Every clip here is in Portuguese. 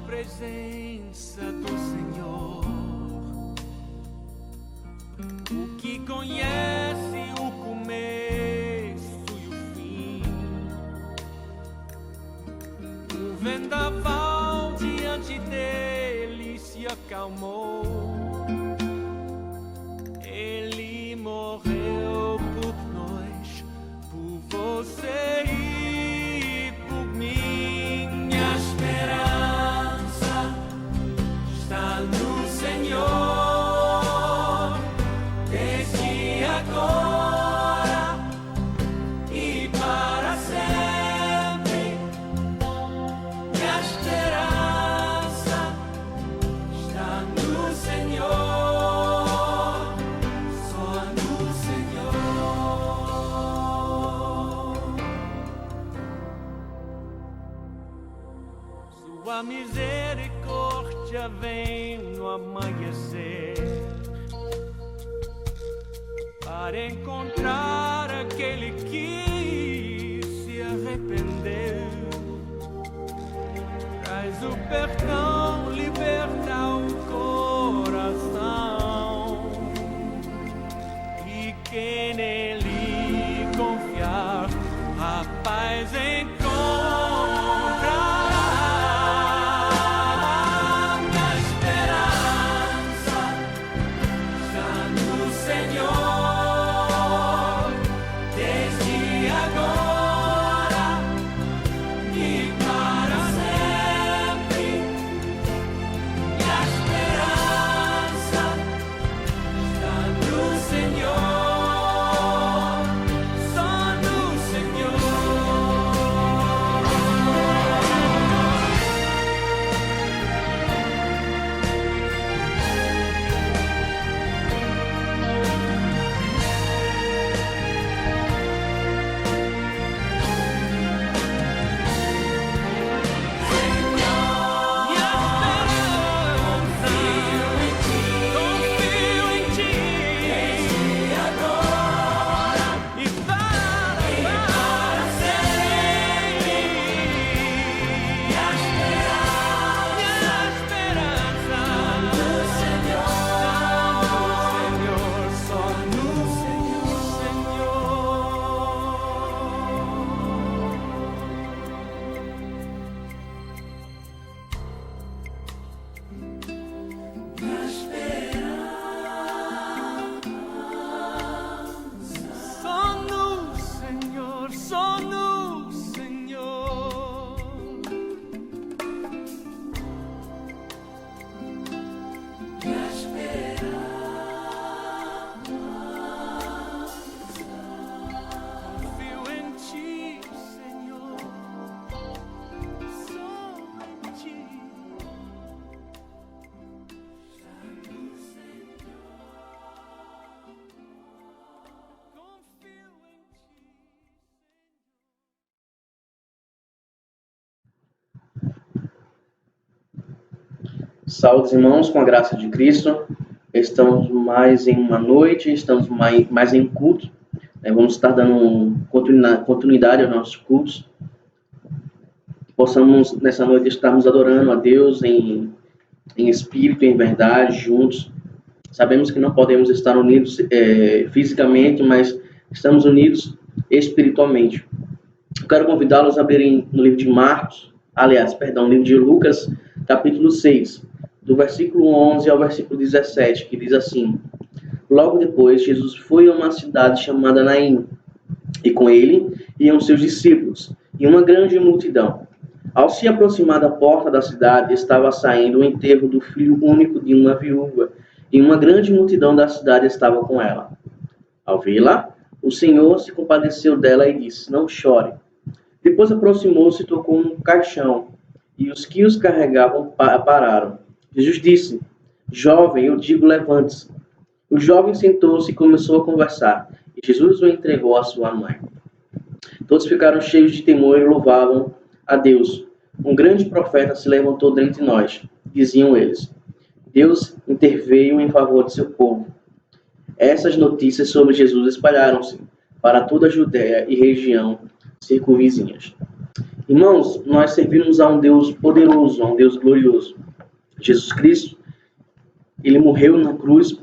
Presença do Senhor, o que conhece o começo e o fim, o vendaval diante dele se acalmou, ele morreu por nós, por você e por mim. Minha esperança está no Senhor, desde agora e para sempre. Minha esperança está no Senhor, só no Senhor. Sua misericórdia vem no amanhecer para encontrar aquele que se arrependeu. Traz o perdão, liberta o coração, e quem nele confiar, a paz encontra. Saúde, irmãos, com a graça de Cristo. Estamos mais em uma noite, estamos mais em culto. Vamos estar dando continuidade aos nossos cultos. Possamos, nessa noite, estarmos adorando a Deus em espírito, em verdade, juntos. Sabemos que não podemos estar unidos fisicamente, mas estamos unidos espiritualmente. Eu quero convidá-los a abrirem no livro de no livro de Lucas, capítulo 6, do versículo 11 ao versículo 17, que diz assim: Logo depois, Jesus foi a uma cidade chamada Naim, e com ele iam seus discípulos, e uma grande multidão. Ao se aproximar da porta da cidade, estava saindo o enterro do filho único de uma viúva, e uma grande multidão da cidade estava com ela. Ao vê-la, o Senhor se compadeceu dela e disse: Não chore. Depois aproximou-se e tocou no caixão, e os que os carregavam pararam. Jesus disse: Jovem, eu digo, levante-se. O jovem sentou-se e começou a conversar, e Jesus o entregou à sua mãe. Todos ficaram cheios de temor e louvavam a Deus. Um grande profeta se levantou dentre nós, diziam eles. Deus interveio em favor de seu povo. Essas notícias sobre Jesus espalharam-se para toda a Judéia e região circunvizinhas. Irmãos, nós servimos a um Deus poderoso, a um Deus glorioso. Jesus Cristo, ele morreu na cruz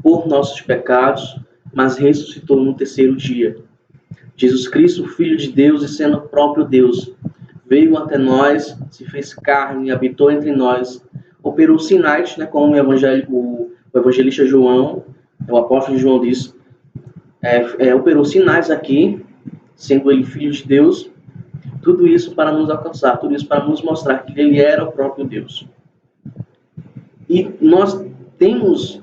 por nossos pecados, mas ressuscitou no terceiro dia. Jesus Cristo, Filho de Deus e sendo o próprio Deus, veio até nós, se fez carne, habitou entre nós, operou sinais, como o evangelista João, o apóstolo João disse, operou sinais aqui, sendo ele Filho de Deus, tudo isso para nos alcançar, tudo isso para nos mostrar que ele era o próprio Deus. E nós temos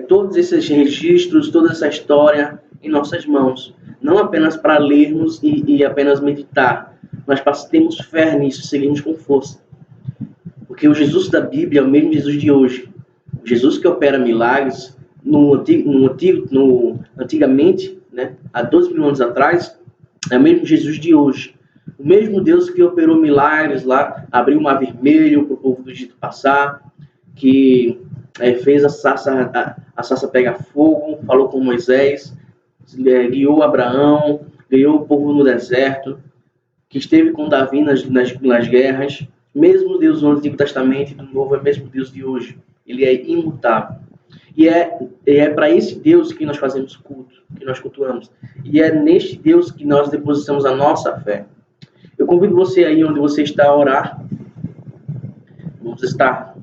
todos esses registros, toda essa história em nossas mãos, não apenas para lermos e apenas meditar, mas para termos fé nisso, seguirmos com força. Porque o Jesus da Bíblia é o mesmo Jesus de hoje. O Jesus que opera milagres, antigamente, há 12 mil anos atrás, é o mesmo Jesus de hoje. O mesmo Deus que operou milagres lá, abriu o mar vermelho para o povo do Egito passar, que fez a sarça pegar fogo, falou com Moisés, guiou Abraão, guiou o povo no deserto, que esteve com Davi nas guerras. Mesmo Deus do Antigo Testamento e do Novo é o mesmo Deus de hoje. Ele é imutável. E é para esse Deus que nós fazemos culto, que nós cultuamos. E é neste Deus que nós depositamos a nossa fé. Eu convido você aí onde você está a orar. Vamos estar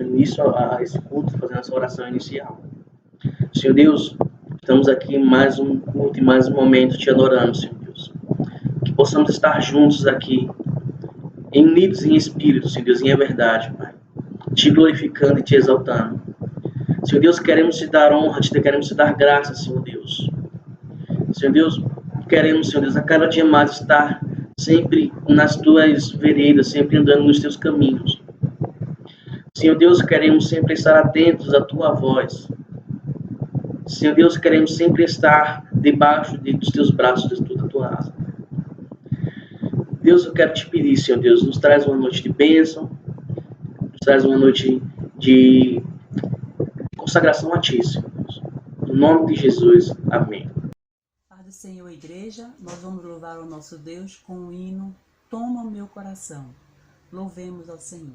início a esse culto, fazendo essa oração inicial. Senhor Deus, estamos aqui em mais um culto e mais um momento te adorando, Senhor Deus. Que possamos estar juntos aqui, unidos em espírito, Senhor Deus, em verdade, Pai. Te glorificando e te exaltando. Senhor Deus, queremos te dar honra, queremos te dar graça, Senhor Deus. Senhor Deus, queremos, Senhor Deus, a cada dia mais estar sempre nas tuas veredas, sempre andando nos teus caminhos. Senhor Deus, queremos sempre estar atentos à tua voz. Senhor Deus, queremos sempre estar debaixo dos teus braços, da tua asa. Deus, eu quero te pedir, Senhor Deus, nos traz uma noite de bênção, nos traz uma noite de consagração a ti, Senhor Deus. No nome de Jesus, amém. Paz do Senhor, igreja, nós vamos louvar o nosso Deus com o hino Toma o Meu Coração. Louvemos ao Senhor.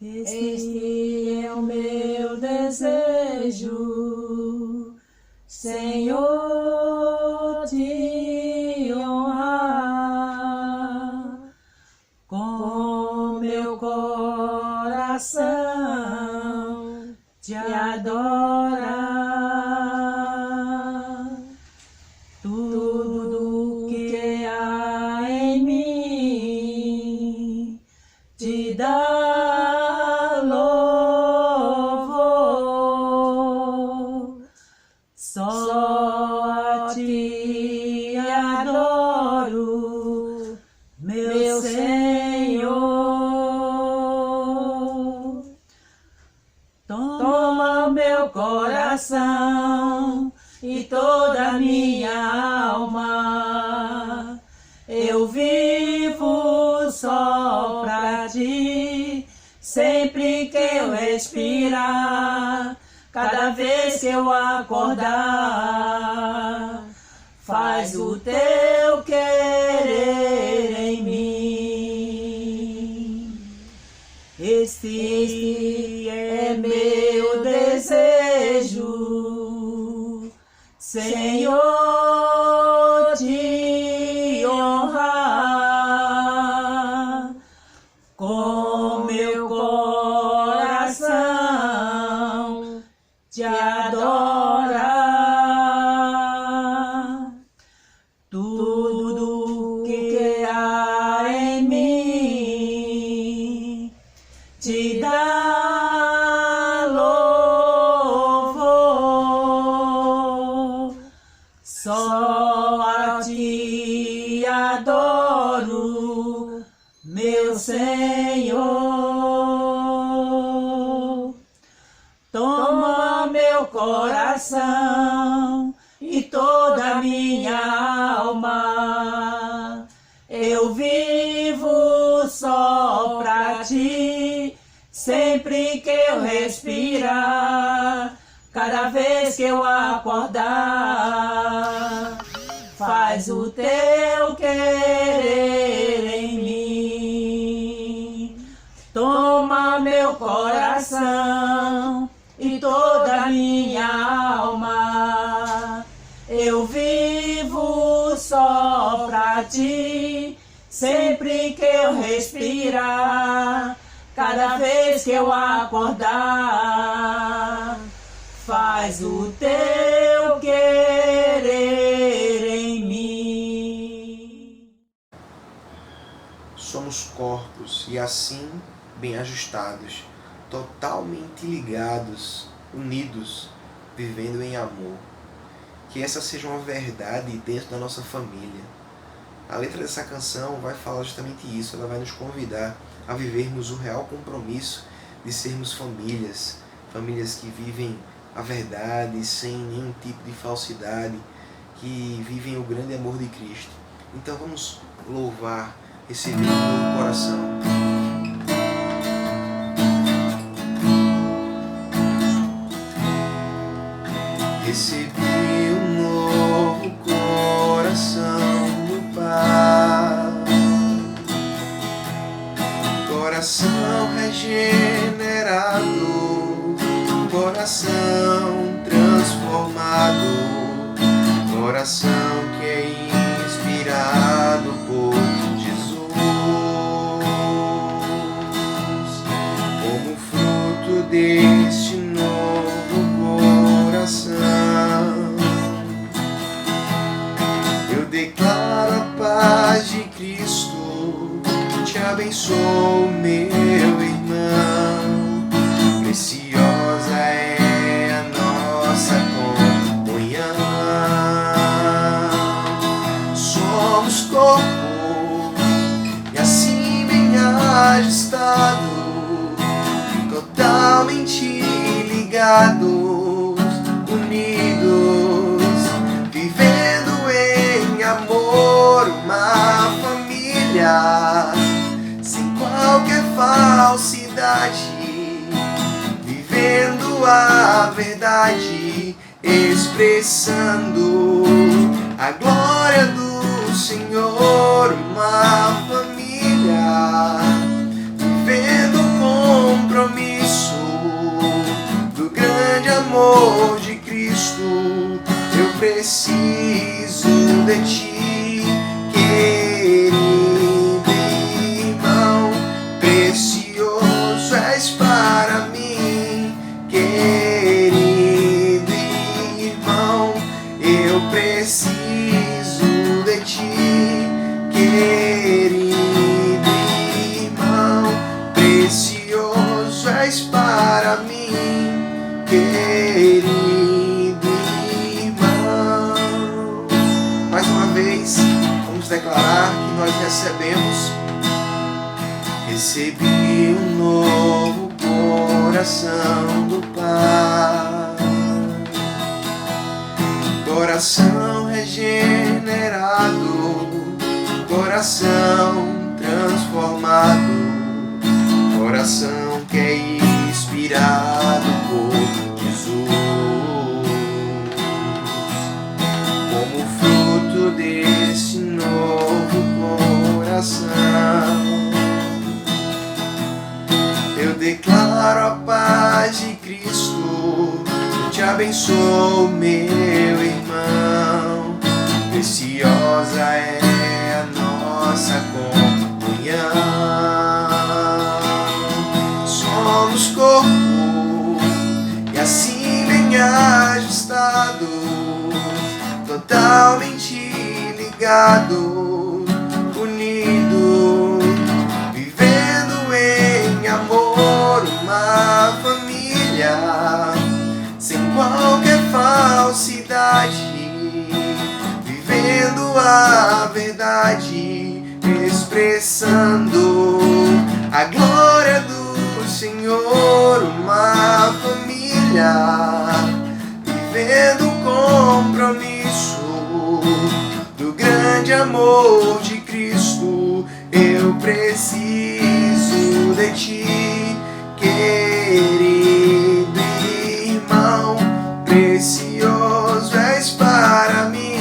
Este é o meu desejo, Senhor, te honrar com meu coração, te adorar. Tudo que há em mim te dá e toda a minha alma, eu vivo só pra ti, sempre que eu respirar, cada vez que eu acordar, faz o teu querer em mim. Este é meu desejo, Senhor, te honrar com meu coração, te adorar. Tudo que há em mim te dá só a ti adoro, meu Senhor. Toma meu coração e toda minha alma. Eu vivo só pra ti, sempre que eu respirar, cada vez que eu acordar. Faz o teu querer em mim. Toma meu coração e toda minha alma. Eu vivo só pra ti, sempre que eu respirar, cada vez que eu acordar. Faz o teu querer em mim. Somos corpos e assim bem ajustados, totalmente ligados, unidos, vivendo em amor. Que essa seja uma verdade dentro da nossa família. A letra dessa canção vai falar justamente isso, ela vai nos convidar a vivermos o real compromisso de sermos famílias, famílias que vivem a verdade sem nenhum tipo de falsidade, que vivem o grande amor de Cristo. Então vamos louvar, receber um novo coração. Recebi um novo coração do Pai, coração regenerado, coração transformado, coração que é inspirado por Jesus, como fruto deste novo coração. Eu declaro a paz de Cristo, te abençoo, meu irmão. Preciosa é a nossa comunhão. Somos corpo e assim bem ajustado, totalmente ligados, unidos, vivendo em amor, uma família sem qualquer falsidade, vivendo a verdade, expressando a glória do Senhor, uma família vivendo o compromisso do grande amor de Cristo. Eu preciso de ti, querido irmão, precioso és para mim, querido irmão. Eu preciso de ti, querido irmão, precioso és para mim, querido irmão. Mais uma vez, vamos declarar que nós recebi um novo coração do Pai, coração regenerado, coração transformado, coração que é inspirado por Jesus, como fruto desse novo coração. Eu declaro a paz de Cristo, eu te abençoo, meu irmão. Preciosa é a nossa comunhão. Somos corpo e assim bem ajustados, totalmente ligados, unidos, vivendo em amor, uma família sem qualquer falsidade, vivendo a verdade, expressando a glória do Senhor, uma família ti, querido irmão, precioso és para mim,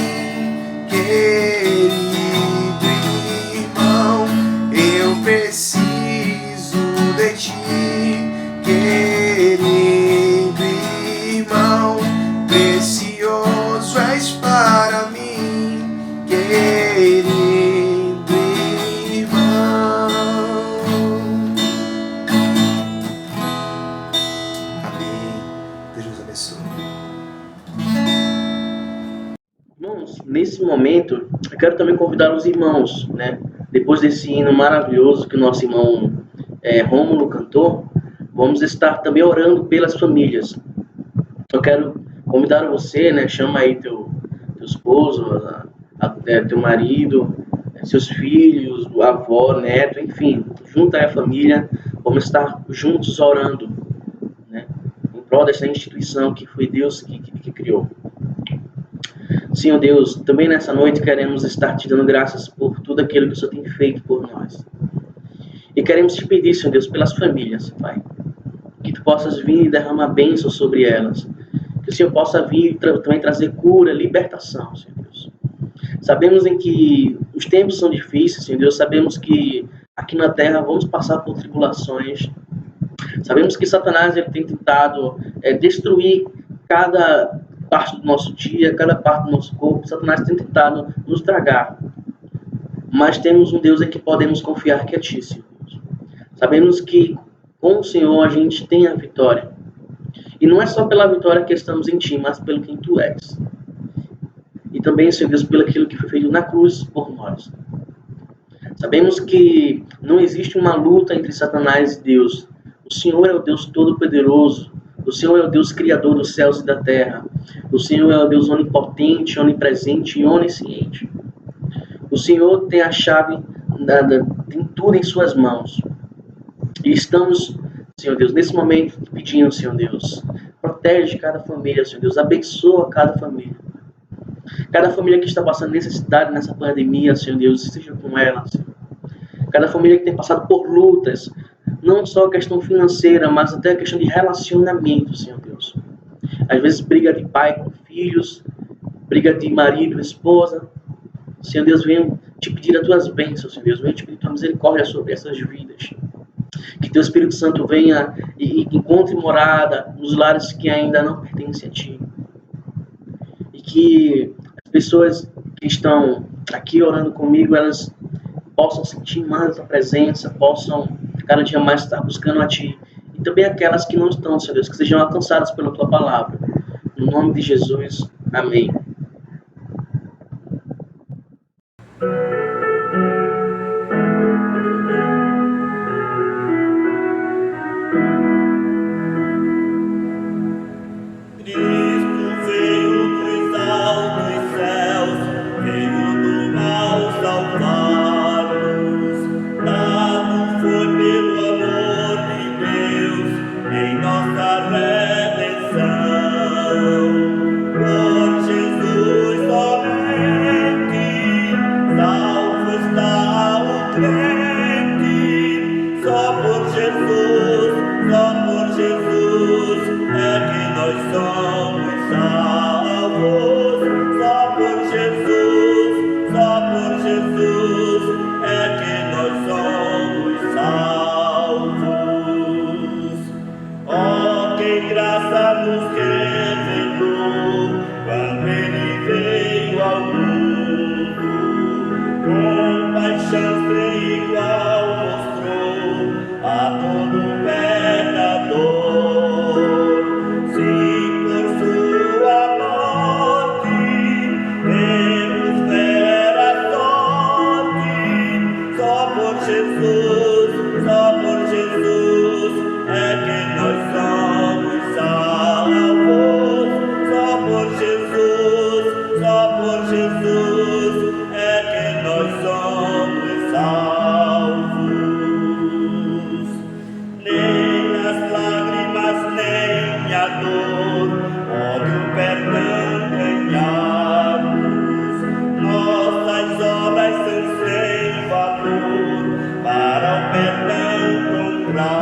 querido irmão, eu preciso de ti, querido irmão, precioso és para mim, querido irmão. Amém. Deus nos abençoe. Irmãos, nesse momento, eu quero também convidar os irmãos, né? Depois desse hino maravilhoso que o nosso irmão Rômulo cantou, vamos estar também orando pelas famílias. Eu quero convidar você, né? Chama aí teu esposo, teu marido, seus filhos, a avó, neto, enfim, junta aí a família, vamos estar juntos orando, né? Em prol dessa instituição que foi Deus que criou. Senhor Deus, também nessa noite queremos estar te dando graças por tudo aquilo que o Senhor tem feito por nós. E queremos te pedir, Senhor Deus, pelas famílias, Pai, que tu possas vir e derramar bênção sobre elas. Que o Senhor possa vir também trazer cura, libertação, Senhor Deus. Sabemos em que os tempos são difíceis, Senhor Deus. Sabemos que aqui na terra vamos passar por tribulações. Sabemos que Satanás ele tem tentado destruir cada parte do nosso dia, cada parte do nosso corpo. Satanás tem tentado nos tragar. Mas temos um Deus em que podemos confiar, que é ti, Senhor Deus. Sabemos que com o Senhor a gente tem a vitória. E não é só pela vitória que estamos em ti, mas pelo quem tu és. E também, Senhor Deus, pelo aquilo que foi feito na cruz por nós. Sabemos que não existe uma luta entre Satanás e Deus. O Senhor é o Deus Todo-Poderoso. O Senhor é o Deus Criador dos céus e da terra. O Senhor é o Deus onipotente, onipresente e onisciente. O Senhor tem a chave, tem tudo em suas mãos. E estamos, Senhor Deus, nesse momento pedindo, Senhor Deus, protege cada família, Senhor Deus, abençoa cada família. Cada família que está passando necessidade nessa pandemia, Senhor Deus, esteja com ela, Senhor. Cada família que tem passado por lutas, não só a questão financeira, mas até a questão de relacionamento, Senhor Deus. Às vezes briga de pai com filhos, briga de marido, esposa. Senhor Deus, venho te pedir as tuas bênçãos, Senhor Deus, venho te pedir a tua misericórdia sobre essas vidas. Que teu Espírito Santo venha e encontre morada nos lares que ainda não pertencem a ti. E que as pessoas que estão aqui orando comigo, elas possam sentir mais a tua presença, possam cada dia mais estar buscando a ti. E também aquelas que não estão, Senhor Deus, que sejam alcançadas pela tua palavra. No nome de Jesus, amém. Para o perdão comprar.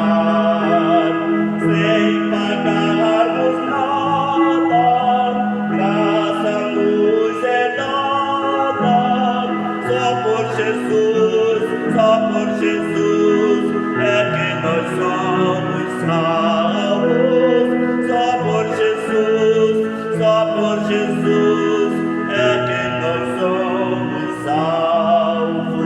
por Jesus é que nós somos salvos.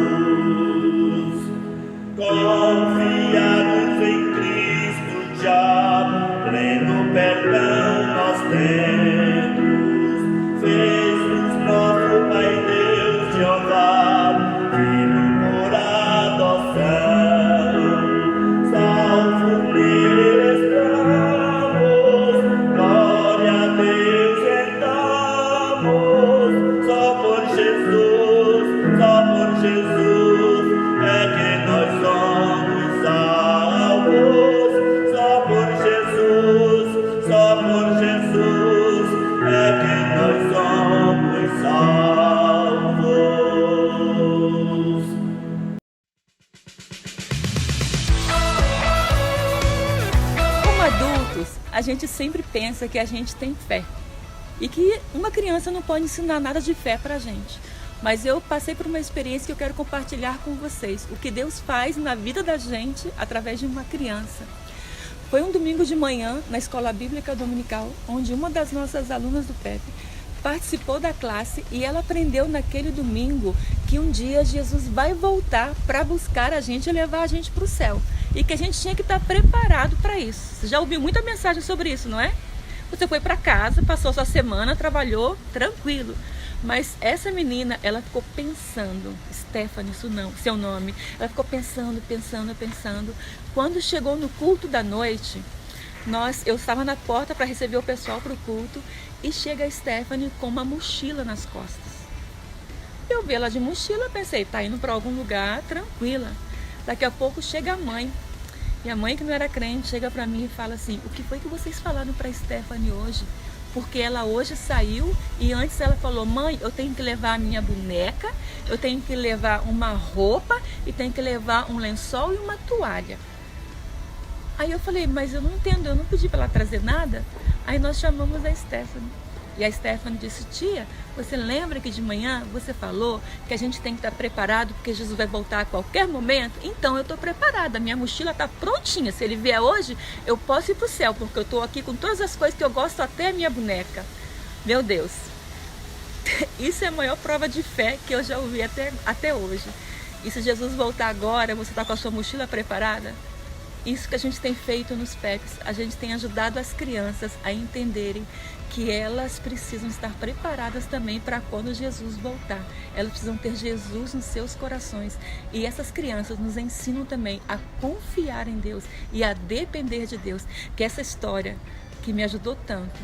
Confiados em Cristo já, pleno perdão nós temos. Fez-nos nosso Pai Deus Jeová, Filho por adoção. Salvo nele estamos, glória a Deus rendamos. Só por Jesus é que nós somos salvos. Só por Jesus é que nós somos salvos. Como adultos, a gente sempre pensa que a gente tem fé e que uma criança não pode ensinar nada de fé pra gente. Mas eu passei por uma experiência que eu quero compartilhar com vocês. O que Deus faz na vida da gente através de uma criança. Foi um domingo de manhã na escola bíblica dominical, onde uma das nossas alunas do PEP participou da classe e ela aprendeu naquele domingo que um dia Jesus vai voltar para buscar a gente e levar a gente para o céu. E que a gente tinha que estar preparado para isso. Você já ouviu muita mensagem sobre isso, não é? Você foi para casa, passou sua semana, trabalhou, tranquilo. Mas essa menina, ela ficou pensando, Stephanie, isso não, seu nome, ela ficou pensando. Quando chegou no culto da noite, eu estava na porta para receber o pessoal para o culto e chega a Stephanie com uma mochila nas costas. Eu vi ela de mochila, pensei, tá indo para algum lugar, tranquila. Daqui a pouco chega a mãe. E a mãe, que não era crente, chega para mim e fala assim: o que foi que vocês falaram para Stephanie hoje? Porque ela hoje saiu e antes ela falou: mãe, eu tenho que levar a minha boneca, eu tenho que levar uma roupa e tenho que levar um lençol e uma toalha. Aí eu falei: mas eu não entendo, eu não pedi para ela trazer nada. Aí nós chamamos a Stephanie. E a Stephanie disse: tia, você lembra que de manhã você falou que a gente tem que estar preparado porque Jesus vai voltar a qualquer momento? Então eu estou preparada, minha mochila está prontinha. Se ele vier hoje, eu posso ir para o céu, porque eu estou aqui com todas as coisas que eu gosto, até a minha boneca. Meu Deus, isso é a maior prova de fé que eu já ouvi até hoje. E se Jesus voltar agora, você está com a sua mochila preparada? Isso que a gente tem feito nos PEPs, a gente tem ajudado as crianças a entenderem que elas precisam estar preparadas também para quando Jesus voltar. Elas precisam ter Jesus nos seus corações. E essas crianças nos ensinam também a confiar em Deus e a depender de Deus. Que essa história que me ajudou tanto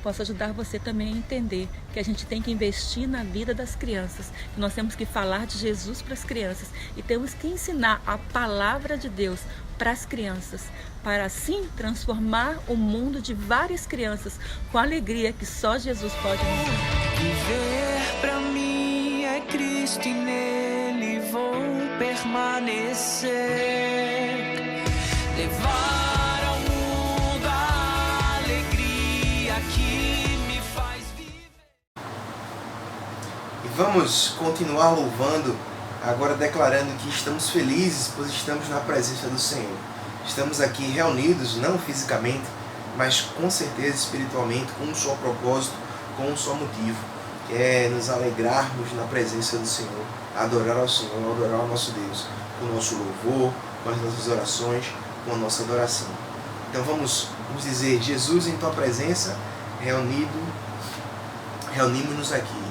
possa ajudar você também a entender que a gente tem que investir na vida das crianças, que nós temos que falar de Jesus para as crianças e temos que ensinar a palavra de Deus para as crianças, para assim transformar o mundo de várias crianças com a alegria que só Jesus pode nos dar. Viver pra mim é Cristo e nele vou permanecer. Levar ao mundo a alegria que me faz viver. E vamos continuar louvando, agora declarando que estamos felizes, pois estamos na presença do Senhor. Estamos aqui reunidos, não fisicamente, mas com certeza espiritualmente, com um só propósito, com um só motivo, que é nos alegrarmos na presença do Senhor, adorar ao Senhor, adorar ao nosso Deus, com o nosso louvor, com as nossas orações, com a nossa adoração. Então vamos dizer: Jesus, em tua presença, reunimos-nos aqui.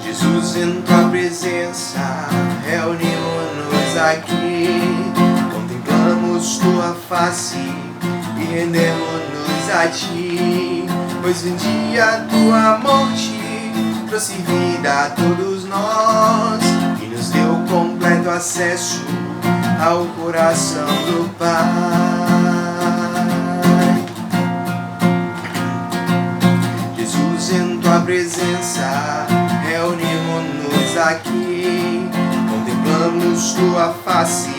Jesus, em tua presença, reunimos-nos aqui, contemplamos tua face e rendemos-nos a ti, pois um dia tua morte trouxe vida a todos nós e nos deu completo acesso ao coração do Pai. Jesus, em tua presença, reunimos-nos aqui, contemplamos tua face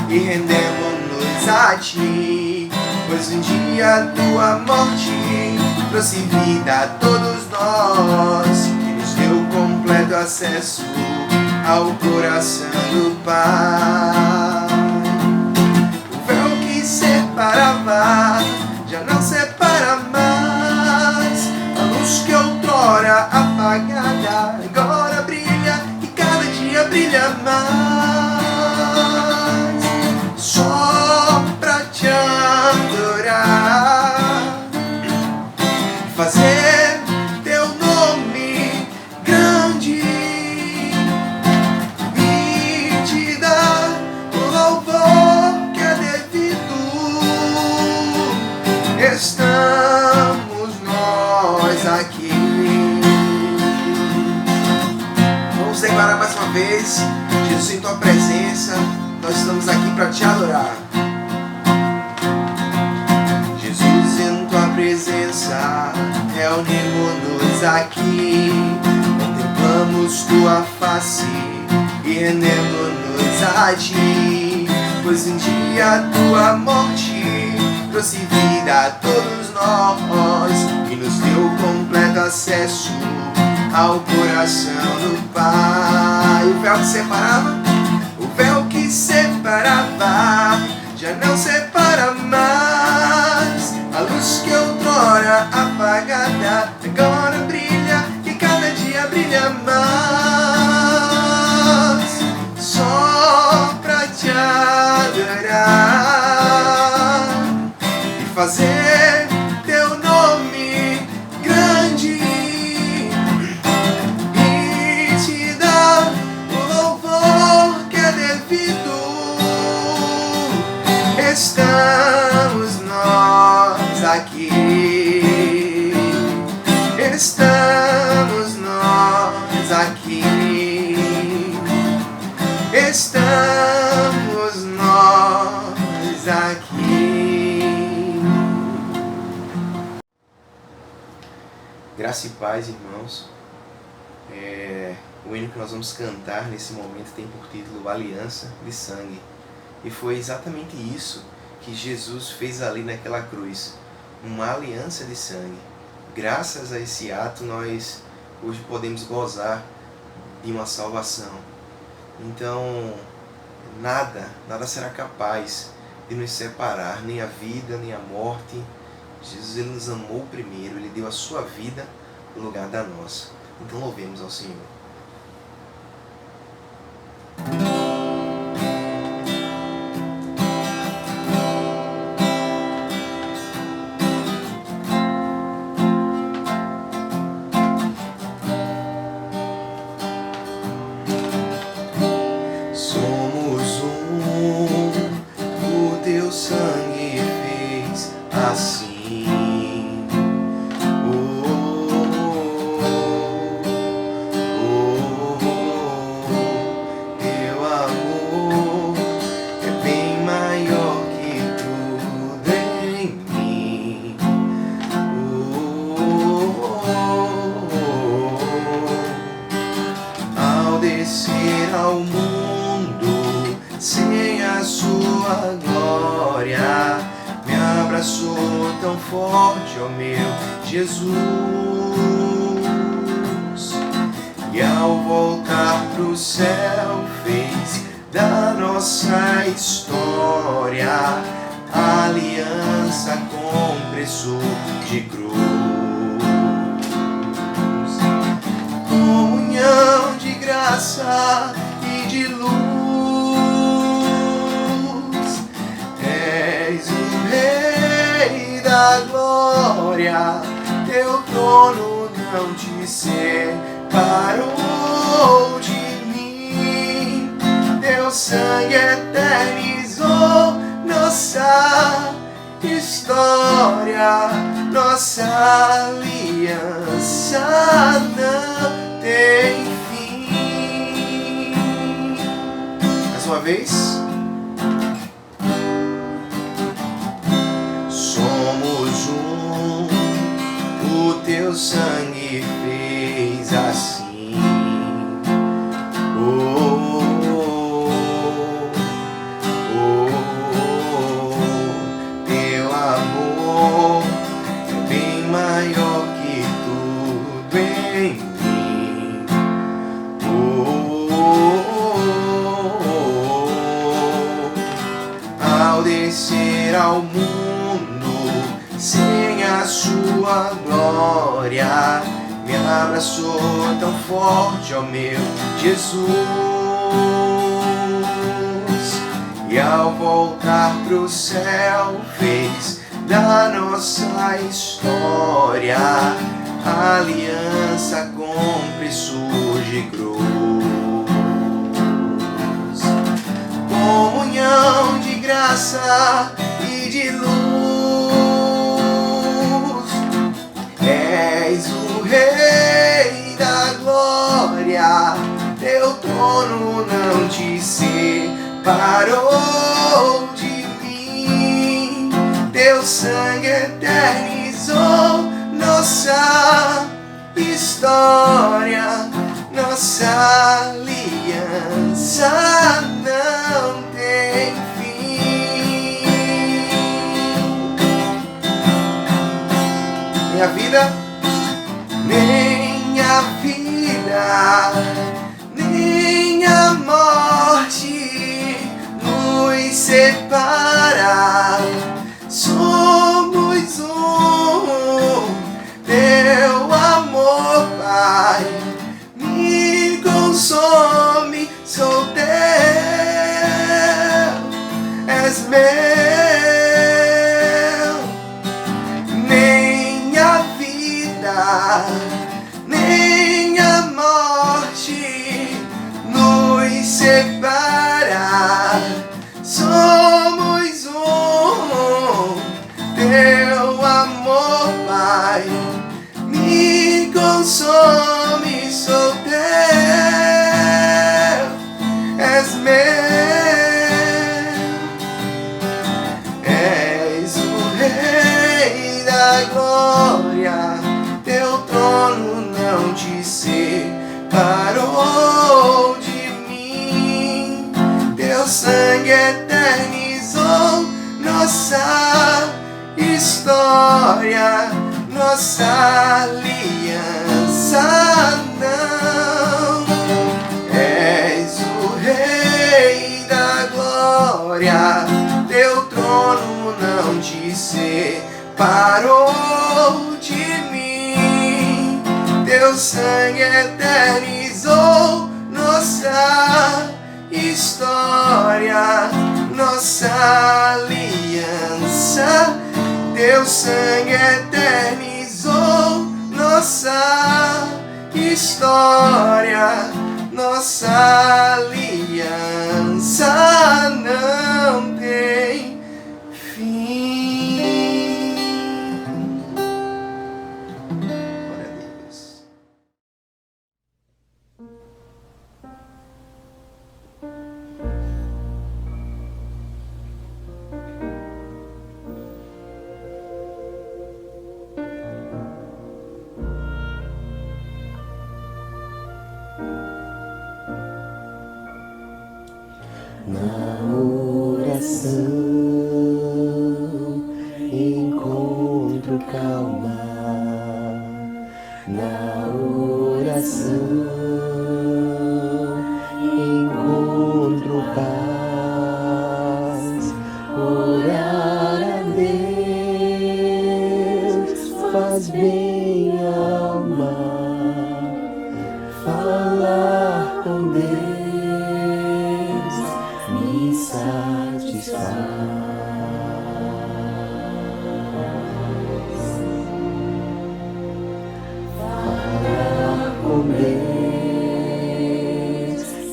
e rendemos-nos a ti, pois um dia tua morte trouxe vida a todos nós e nos deu completo acesso ao coração do Pai. O vez. Jesus, em tua presença, nós estamos aqui para te adorar. Jesus, em tua presença, reunimos-nos aqui. Contemplamos tua face e rendemos-nos a ti. Pois um dia tua morte trouxe vida a todos nós e nos deu completo acesso ao coração do Pai. O véu que separava, o véu que separava, já não separa mais. A luz que outrora apagada agora brilha e cada dia brilha mais. Só pra te adorar e fazer teu nome grande e te dar o louvor que é devido. Estamos nós aqui, estamos nós aqui, estamos nós aqui. Graça e paz, irmãos. O hino que nós vamos cantar nesse momento tem por título Aliança de Sangue. E foi exatamente isso que Jesus fez ali naquela cruz, uma aliança de sangue. Graças a esse ato nós hoje podemos gozar de uma salvação. Então nada será capaz de nos separar, nem a vida, nem a morte. Jesus, ele nos amou primeiro, ele deu a sua vida no lugar da nossa. Então louvemos ao Senhor. Somos um, o teu sangue fez assim. Teu amor é bem maior que tudo em mim. Ao descer ao mundo sem a sua glória, me abraçou tão forte, ó meu Jesus. E ao voltar pro céu fez da nossa história aliança com preço de cruz. Comunhão de graça e de luz, és o Rei da glória, teu trono não te separou de mim, teu sangue eternizou nossa história, nossa aliança não tem fim. Mais uma vez. Somos um, o teu sangue fez assim. Teu amor é bem maior que tudo em mim. Ao descer ao mundo sem a sua glória, me abraçou tão forte, ó meu Jesus. E ao voltar pro céu fez da nossa história aliança com preço de cruz. Comunhão de graça e de luz, és o Rei da glória, teu teu trono não te separou de mim. Teu sangue eternizou nossa história, nossa aliança não tem fim. Minha vida, nem a vida, nem a morte nos separa. Somos um, teu amor, Pai, me consome. Sou teu, és meu. Nem a vida, nem a morte nos separa. Somos um, teu amor, Pai, me consome. Sou teu, és meu. És o Rei da glória, teu trono não te separou de mim. Teu sangue eternizou nossa história, nossa aliança não. És o Rei da glória, teu trono não te separou de mim. Teu sangue eternizou nossa história, nossa aliança. Teu sangue eternizou nossa história, nossa aliança não tem fim. Glória a Deus. Na oração encontro calma, na oração encontro paz. Orar a Deus faz bem à alma, falar com Deus me satisfaz. Falar com Deus,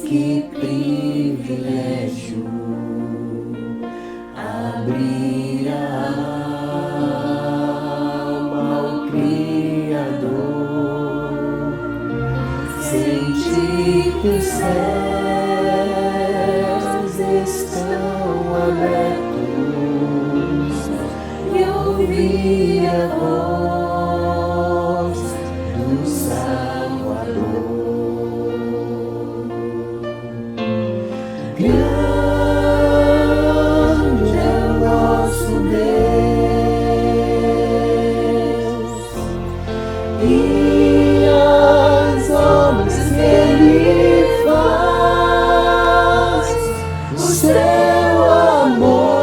que privilégio, abrir a alma ao Criador, sentir que os céus estão abertos e ouvir a voz do Salvador. Grande é o nosso Deus e as obras que Ele faz. O seu amor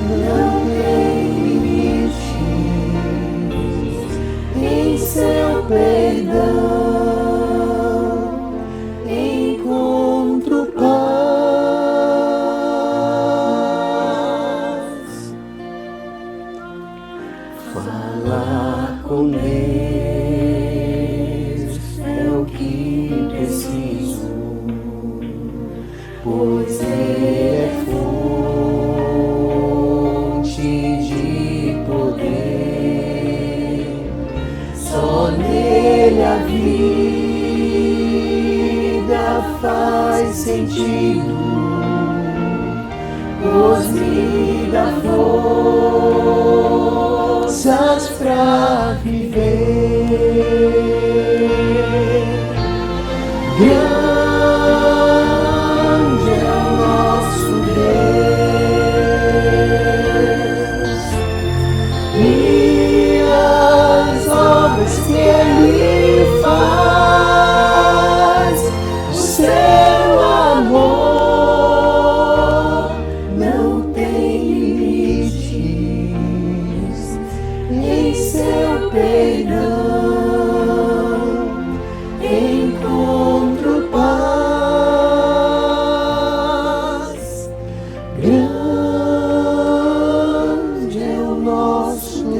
não tem limite. sentido, pois me dá forças pra viver. Grande é o nosso Deus, e as obras que Ele faz, o seu amor não tem limites, em seu perdão encontro paz. Grande é o nosso Deus,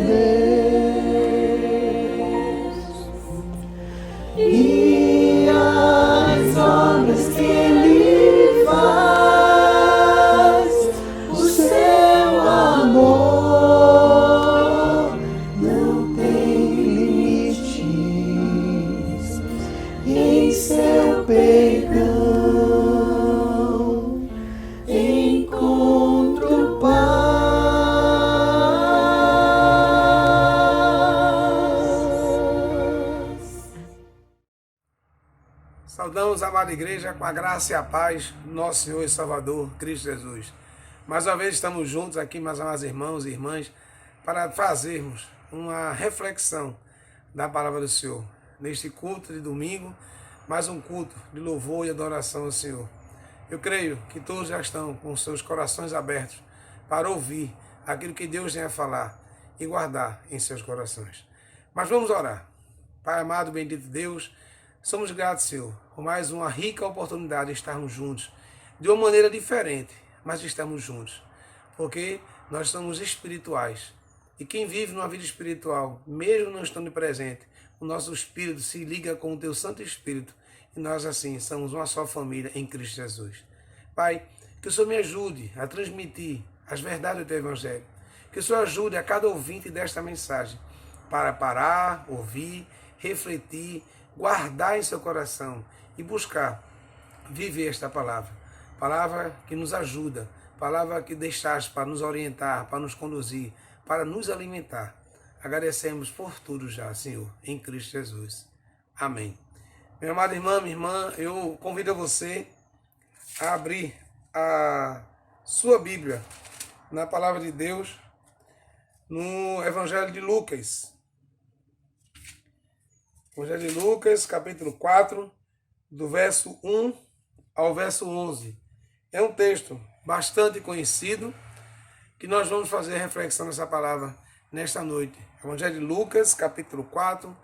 e as obras que Ele faz, o seu amor não tem limites, em seu perdão encontro paz. Saudamos a amada igreja com a graça e a paz do nosso Senhor e Salvador, Cristo Jesus. Mais uma vez estamos juntos aqui, meus amados irmãos e irmãs, para fazermos uma reflexão da palavra do Senhor. Neste culto de domingo, mais um culto de louvor e adoração ao Senhor. Eu creio que todos já estão com seus corações abertos para ouvir aquilo que Deus tem a falar e guardar em seus corações. Mas vamos orar. Pai amado, bendito Deus, somos gratos, Senhor, por mais uma rica oportunidade de estarmos juntos, de uma maneira diferente, mas estamos juntos, porque nós somos espirituais. E quem vive numa vida espiritual, mesmo não estando presente, o nosso espírito se liga com o Teu Santo Espírito, e nós assim somos uma só família em Cristo Jesus. Pai, que o Senhor me ajude a transmitir as verdades do Teu Evangelho, que o Senhor ajude a cada ouvinte desta mensagem, para parar, ouvir, refletir, guardar em seu coração e buscar viver esta palavra. Palavra que nos ajuda, palavra que deixaste para nos orientar, para nos conduzir, para nos alimentar. Agradecemos por tudo já, Senhor, em Cristo Jesus. Amém. Minha amada irmã, minha irmã, eu convido você a abrir a sua Bíblia na Palavra de Deus, no Evangelho de Lucas. Evangelho de Lucas, capítulo 4, do verso 1 ao verso 11. É um texto bastante conhecido, que nós vamos fazer reflexão nessa palavra nesta noite. Evangelho de Lucas, capítulo 4,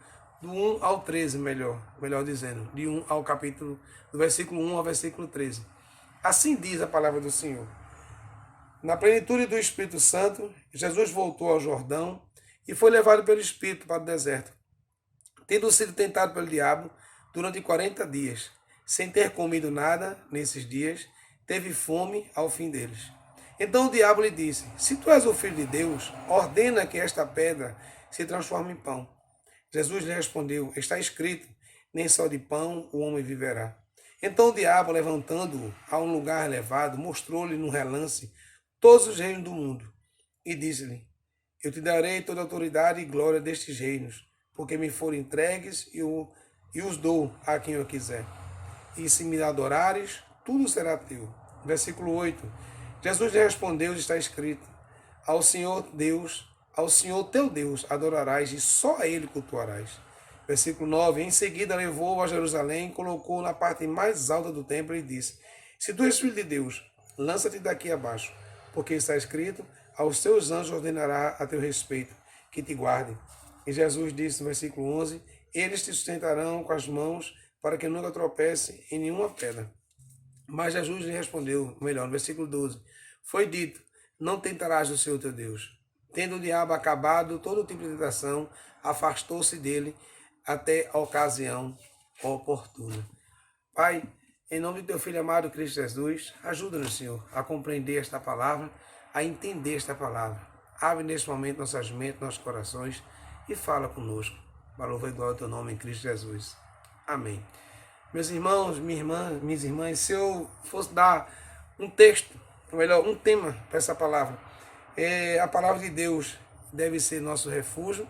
do 1 ao 13, melhor dizendo, de 1 ao capítulo, do versículo 1 ao versículo 13. Assim diz a palavra do Senhor. Na plenitude do Espírito Santo, Jesus voltou ao Jordão e foi levado pelo Espírito para o deserto, tendo sido tentado pelo diabo durante 40 dias. Sem ter comido nada nesses dias, teve fome ao fim deles. Então o diabo lhe disse: se tu és o Filho de Deus, ordena que esta pedra se transforme em pão. Jesus lhe respondeu: está escrito, nem só de pão o homem viverá. Então o diabo, levantando-o a um lugar elevado, mostrou-lhe no relance todos os reinos do mundo, e disse-lhe: eu te darei toda a autoridade e glória destes reinos, porque me foram entregues e os dou a quem eu quiser. E se me adorares, tudo será teu. Versículo 8. Jesus lhe respondeu: está escrito, ao Senhor teu Deus adorarás e só a Ele cultuarás. Versículo 9. Em seguida levou-o a Jerusalém, colocou-o na parte mais alta do templo e disse: se tu és filho de Deus, lança-te daqui abaixo, porque está escrito, aos teus anjos ordenará a teu respeito, que te guardem. E Jesus disse no versículo 11, eles te sustentarão com as mãos, para que nunca tropece em nenhuma pedra. Mas Jesus lhe respondeu, no versículo 12, foi dito, não tentarás o Senhor teu Deus. Tendo o diabo acabado todo tipo de tentação, afastou-se dele até a ocasião oportuna. Pai, em nome do teu Filho amado Cristo Jesus, ajuda-nos, Senhor, a compreender esta palavra, a entender esta palavra. Abre neste momento nossas mentes, nossos corações e fala conosco. Para louvar e glória ao teu nome em Cristo Jesus. Amém. Meus irmãos, minhas irmãs, se eu fosse dar um texto, ou melhor, um tema para essa palavra, a palavra de Deus deve ser nosso refúgio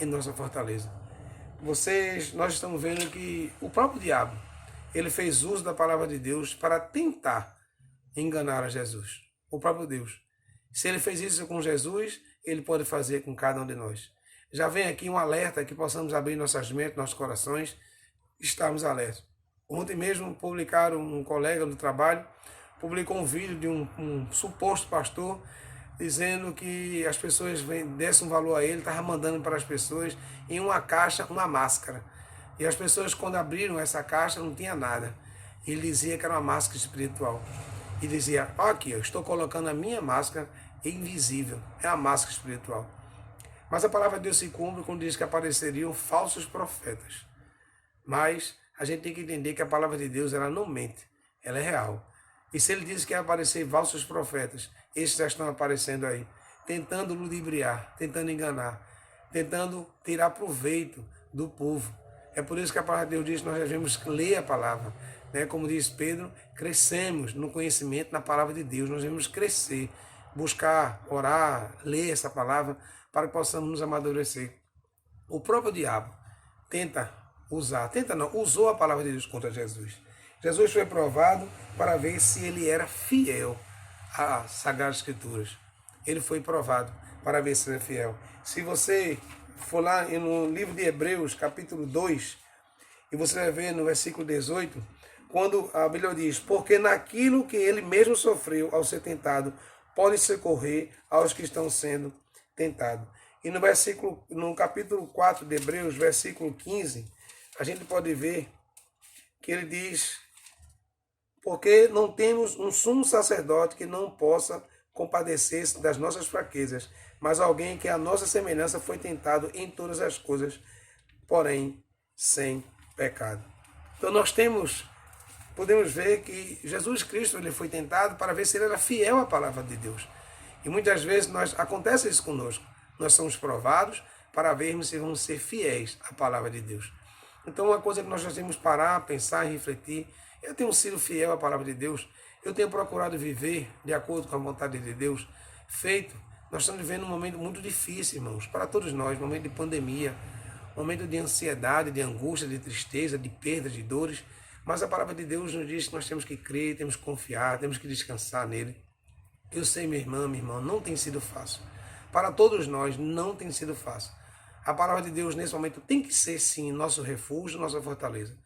e nossa fortaleza. Nós estamos vendo que o próprio diabo, ele fez uso da palavra de Deus para tentar enganar a Jesus, o próprio Deus. Se ele fez isso com Jesus, ele pode fazer com cada um de nós. Já vem aqui um alerta que possamos abrir nossas mentes, nossos corações, estarmos alertas. Ontem mesmo publicaram, um colega do trabalho publicou um vídeo de um suposto pastor dizendo que as pessoas dessem um valor a ele, estava mandando para as pessoas em uma caixa uma máscara. E as pessoas, quando abriram essa caixa, não tinha nada. Ele dizia que era uma máscara espiritual. E dizia, aqui, eu estou colocando a minha máscara invisível, é a máscara espiritual. Mas a palavra de Deus se cumpre quando diz que apareceriam falsos profetas. Mas a gente tem que entender que a palavra de Deus, ela não mente, ela é real. E se ele diz que vai aparecer falsos profetas, esses já estão aparecendo aí, tentando ludibriar, tentando enganar, tentando tirar proveito do povo. É por isso que a palavra de Deus diz que nós devemos ler a palavra. Né? Como diz Pedro, crescemos no conhecimento na palavra de Deus. Nós devemos crescer, buscar, orar, ler essa palavra para que possamos nos amadurecer. O próprio diabo usou a palavra de Deus contra Jesus. Jesus foi provado para ver se ele era fiel às Sagradas Escrituras. Ele foi provado para ver se ele é fiel. Se você for lá no livro de Hebreus, capítulo 2, e você vai ver no versículo 18, quando a Bíblia diz, porque naquilo que ele mesmo sofreu ao ser tentado, pode socorrer aos que estão sendo tentados. E no capítulo 4 de Hebreus, versículo 15, a gente pode ver que ele diz, porque não temos um sumo sacerdote que não possa compadecer-se das nossas fraquezas, mas alguém que a nossa semelhança foi tentado em todas as coisas, porém sem pecado. Então nós podemos ver que Jesus Cristo ele foi tentado para ver se ele era fiel à palavra de Deus. E muitas vezes acontece isso conosco. Nós somos provados para vermos se vamos ser fiéis à palavra de Deus. Então uma coisa que nós devemos parar, pensar e refletir, eu tenho sido fiel à palavra de Deus, eu tenho procurado viver de acordo com a vontade de Deus, nós estamos vivendo um momento muito difícil, irmãos, para todos nós, um momento de pandemia, um momento de ansiedade, de angústia, de tristeza, de perdas, de dores, mas a palavra de Deus nos diz que nós temos que crer, temos que confiar, temos que descansar nele. Eu sei, minha irmã, não tem sido fácil. Para todos nós, não tem sido fácil. A palavra de Deus, nesse momento, tem que ser, sim, nosso refúgio, nossa fortaleza.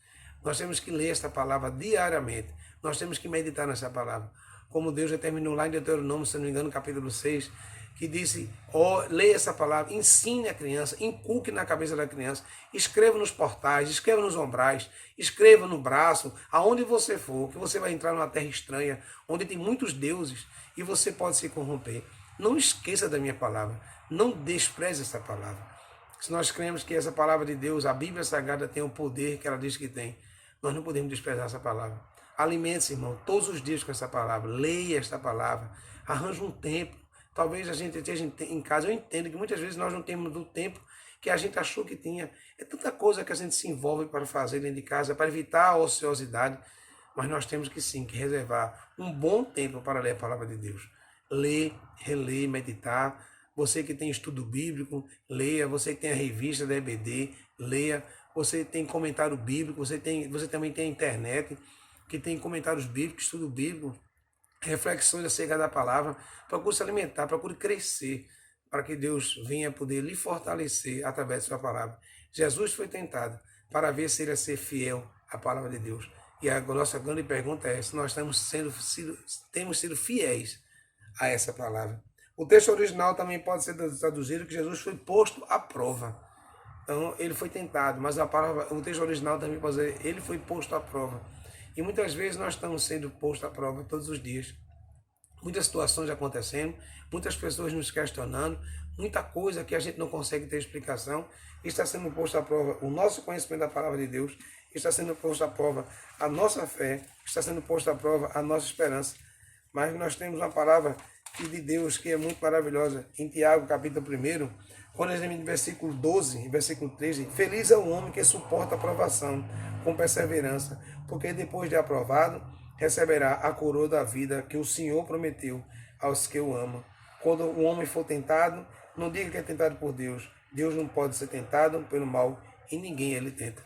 Nós temos que ler esta palavra diariamente. Nós temos que meditar nessa palavra. Como Deus determinou lá em Deuteronômio, se não me engano, capítulo 6, que disse, leia essa palavra, ensine a criança, inculque na cabeça da criança, escreva nos portais, escreva nos ombrais, escreva no braço, aonde você for, que você vai entrar numa terra estranha, onde tem muitos deuses, e você pode se corromper. Não esqueça da minha palavra, não despreze essa palavra. Se nós cremos que essa palavra de Deus, a Bíblia Sagrada, tem o poder que ela diz que tem, nós não podemos desprezar essa palavra. Alimente-se, irmão, todos os dias com essa palavra. Leia esta palavra. Arranje um tempo. Talvez a gente esteja em casa. Eu entendo que muitas vezes nós não temos o tempo que a gente achou que tinha. É tanta coisa que a gente se envolve para fazer dentro de casa, para evitar a ociosidade. Mas nós temos que sim, que reservar um bom tempo para ler a palavra de Deus. Ler, reler, meditar. Você que tem estudo bíblico, leia. Você que tem a revista da EBD, leia. Você tem comentário bíblico, você também tem a internet, que tem comentários bíblicos, estudo bíblico, reflexões acerca da palavra. Procure se alimentar, procure crescer, para que Deus venha poder lhe fortalecer através de sua palavra. Jesus foi tentado para ver se ele ia ser fiel à palavra de Deus. E a nossa grande pergunta é se nós temos sido fiéis a essa palavra. O texto original também pode ser traduzido que Jesus foi posto à prova. Então, ele foi tentado, mas o texto original também pode dizer, ele foi posto à prova. E muitas vezes nós estamos sendo postos à prova todos os dias. Muitas situações acontecendo, muitas pessoas nos questionando, muita coisa que a gente não consegue ter explicação. Está sendo posto à prova o nosso conhecimento da palavra de Deus, está sendo posto à prova a nossa fé, está sendo posto à prova a nossa esperança. Mas nós temos uma palavra de Deus que é muito maravilhosa. Em Tiago, capítulo 1, Quando a gente, no versículo 12, versículo 13, feliz é o homem que suporta a provação com perseverança, porque depois de aprovado, receberá a coroa da vida que o Senhor prometeu aos que o amam. Quando o homem for tentado, não diga que é tentado por Deus. Deus não pode ser tentado pelo mal e ninguém ele tenta.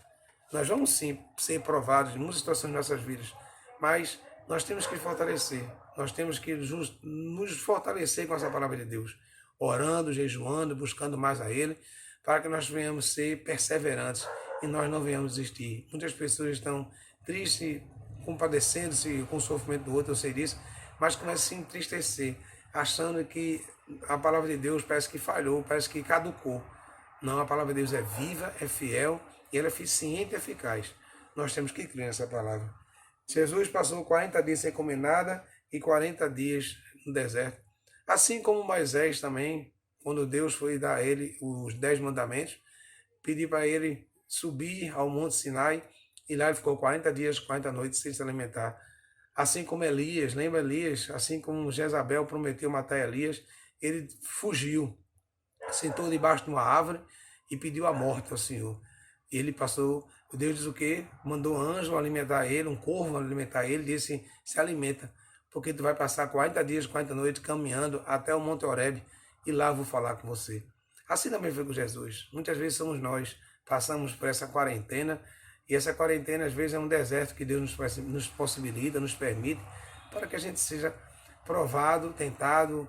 Nós vamos sim ser provados em muitas situações de nossas vidas, mas nós temos que fortalecer. Nós temos que nos fortalecer com essa palavra de Deus, orando, jejuando, buscando mais a Ele, para que nós venhamos ser perseverantes e nós não venhamos desistir. Muitas pessoas estão tristes, compadecendo-se com o sofrimento do outro, eu sei disso, mas começam a se entristecer, achando que a palavra de Deus parece que falhou, parece que caducou. Não, a palavra de Deus é viva, é fiel e ela é eficiente e eficaz. Nós temos que crer nessa palavra. Jesus passou 40 dias sem comer nada e 40 dias no deserto. Assim como Moisés também, quando Deus foi dar a ele os 10 mandamentos, pediu para ele subir ao Monte Sinai e lá ele ficou 40 dias, 40 noites sem se alimentar. Assim como Elias, lembra Elias? Assim como Jezabel prometeu matar Elias, ele fugiu, sentou debaixo de uma árvore e pediu a morte ao Senhor. Ele passou, Deus diz o quê? Mandou um anjo alimentar ele, um corvo alimentar ele, disse, se alimenta, porque tu vai passar 40 dias, 40 noites caminhando até o Monte Horebe e lá eu vou falar com você. Assim também foi com Jesus. Muitas vezes somos nós, passamos por essa quarentena, e essa quarentena às vezes é um deserto que Deus nos possibilita, nos permite, para que a gente seja provado, tentado,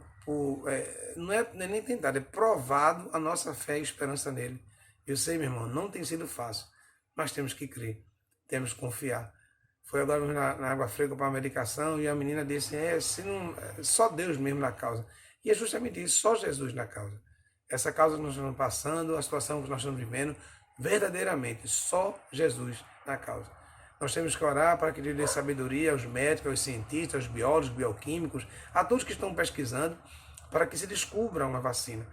não é nem tentado, é provado a nossa fé e esperança nele. Eu sei, meu irmão, não tem sido fácil, mas temos que crer, temos que confiar. Foi agora na Água Fria para a medicação e a menina disse, só Deus mesmo na causa. E é justamente isso, só Jesus na causa. Essa causa que nós estamos passando, a situação que nós estamos vivendo, verdadeiramente, só Jesus na causa. Nós temos que orar para que Deus dê sabedoria aos médicos, aos cientistas, aos biólogos, bioquímicos, a todos que estão pesquisando, para que se descubra uma vacina.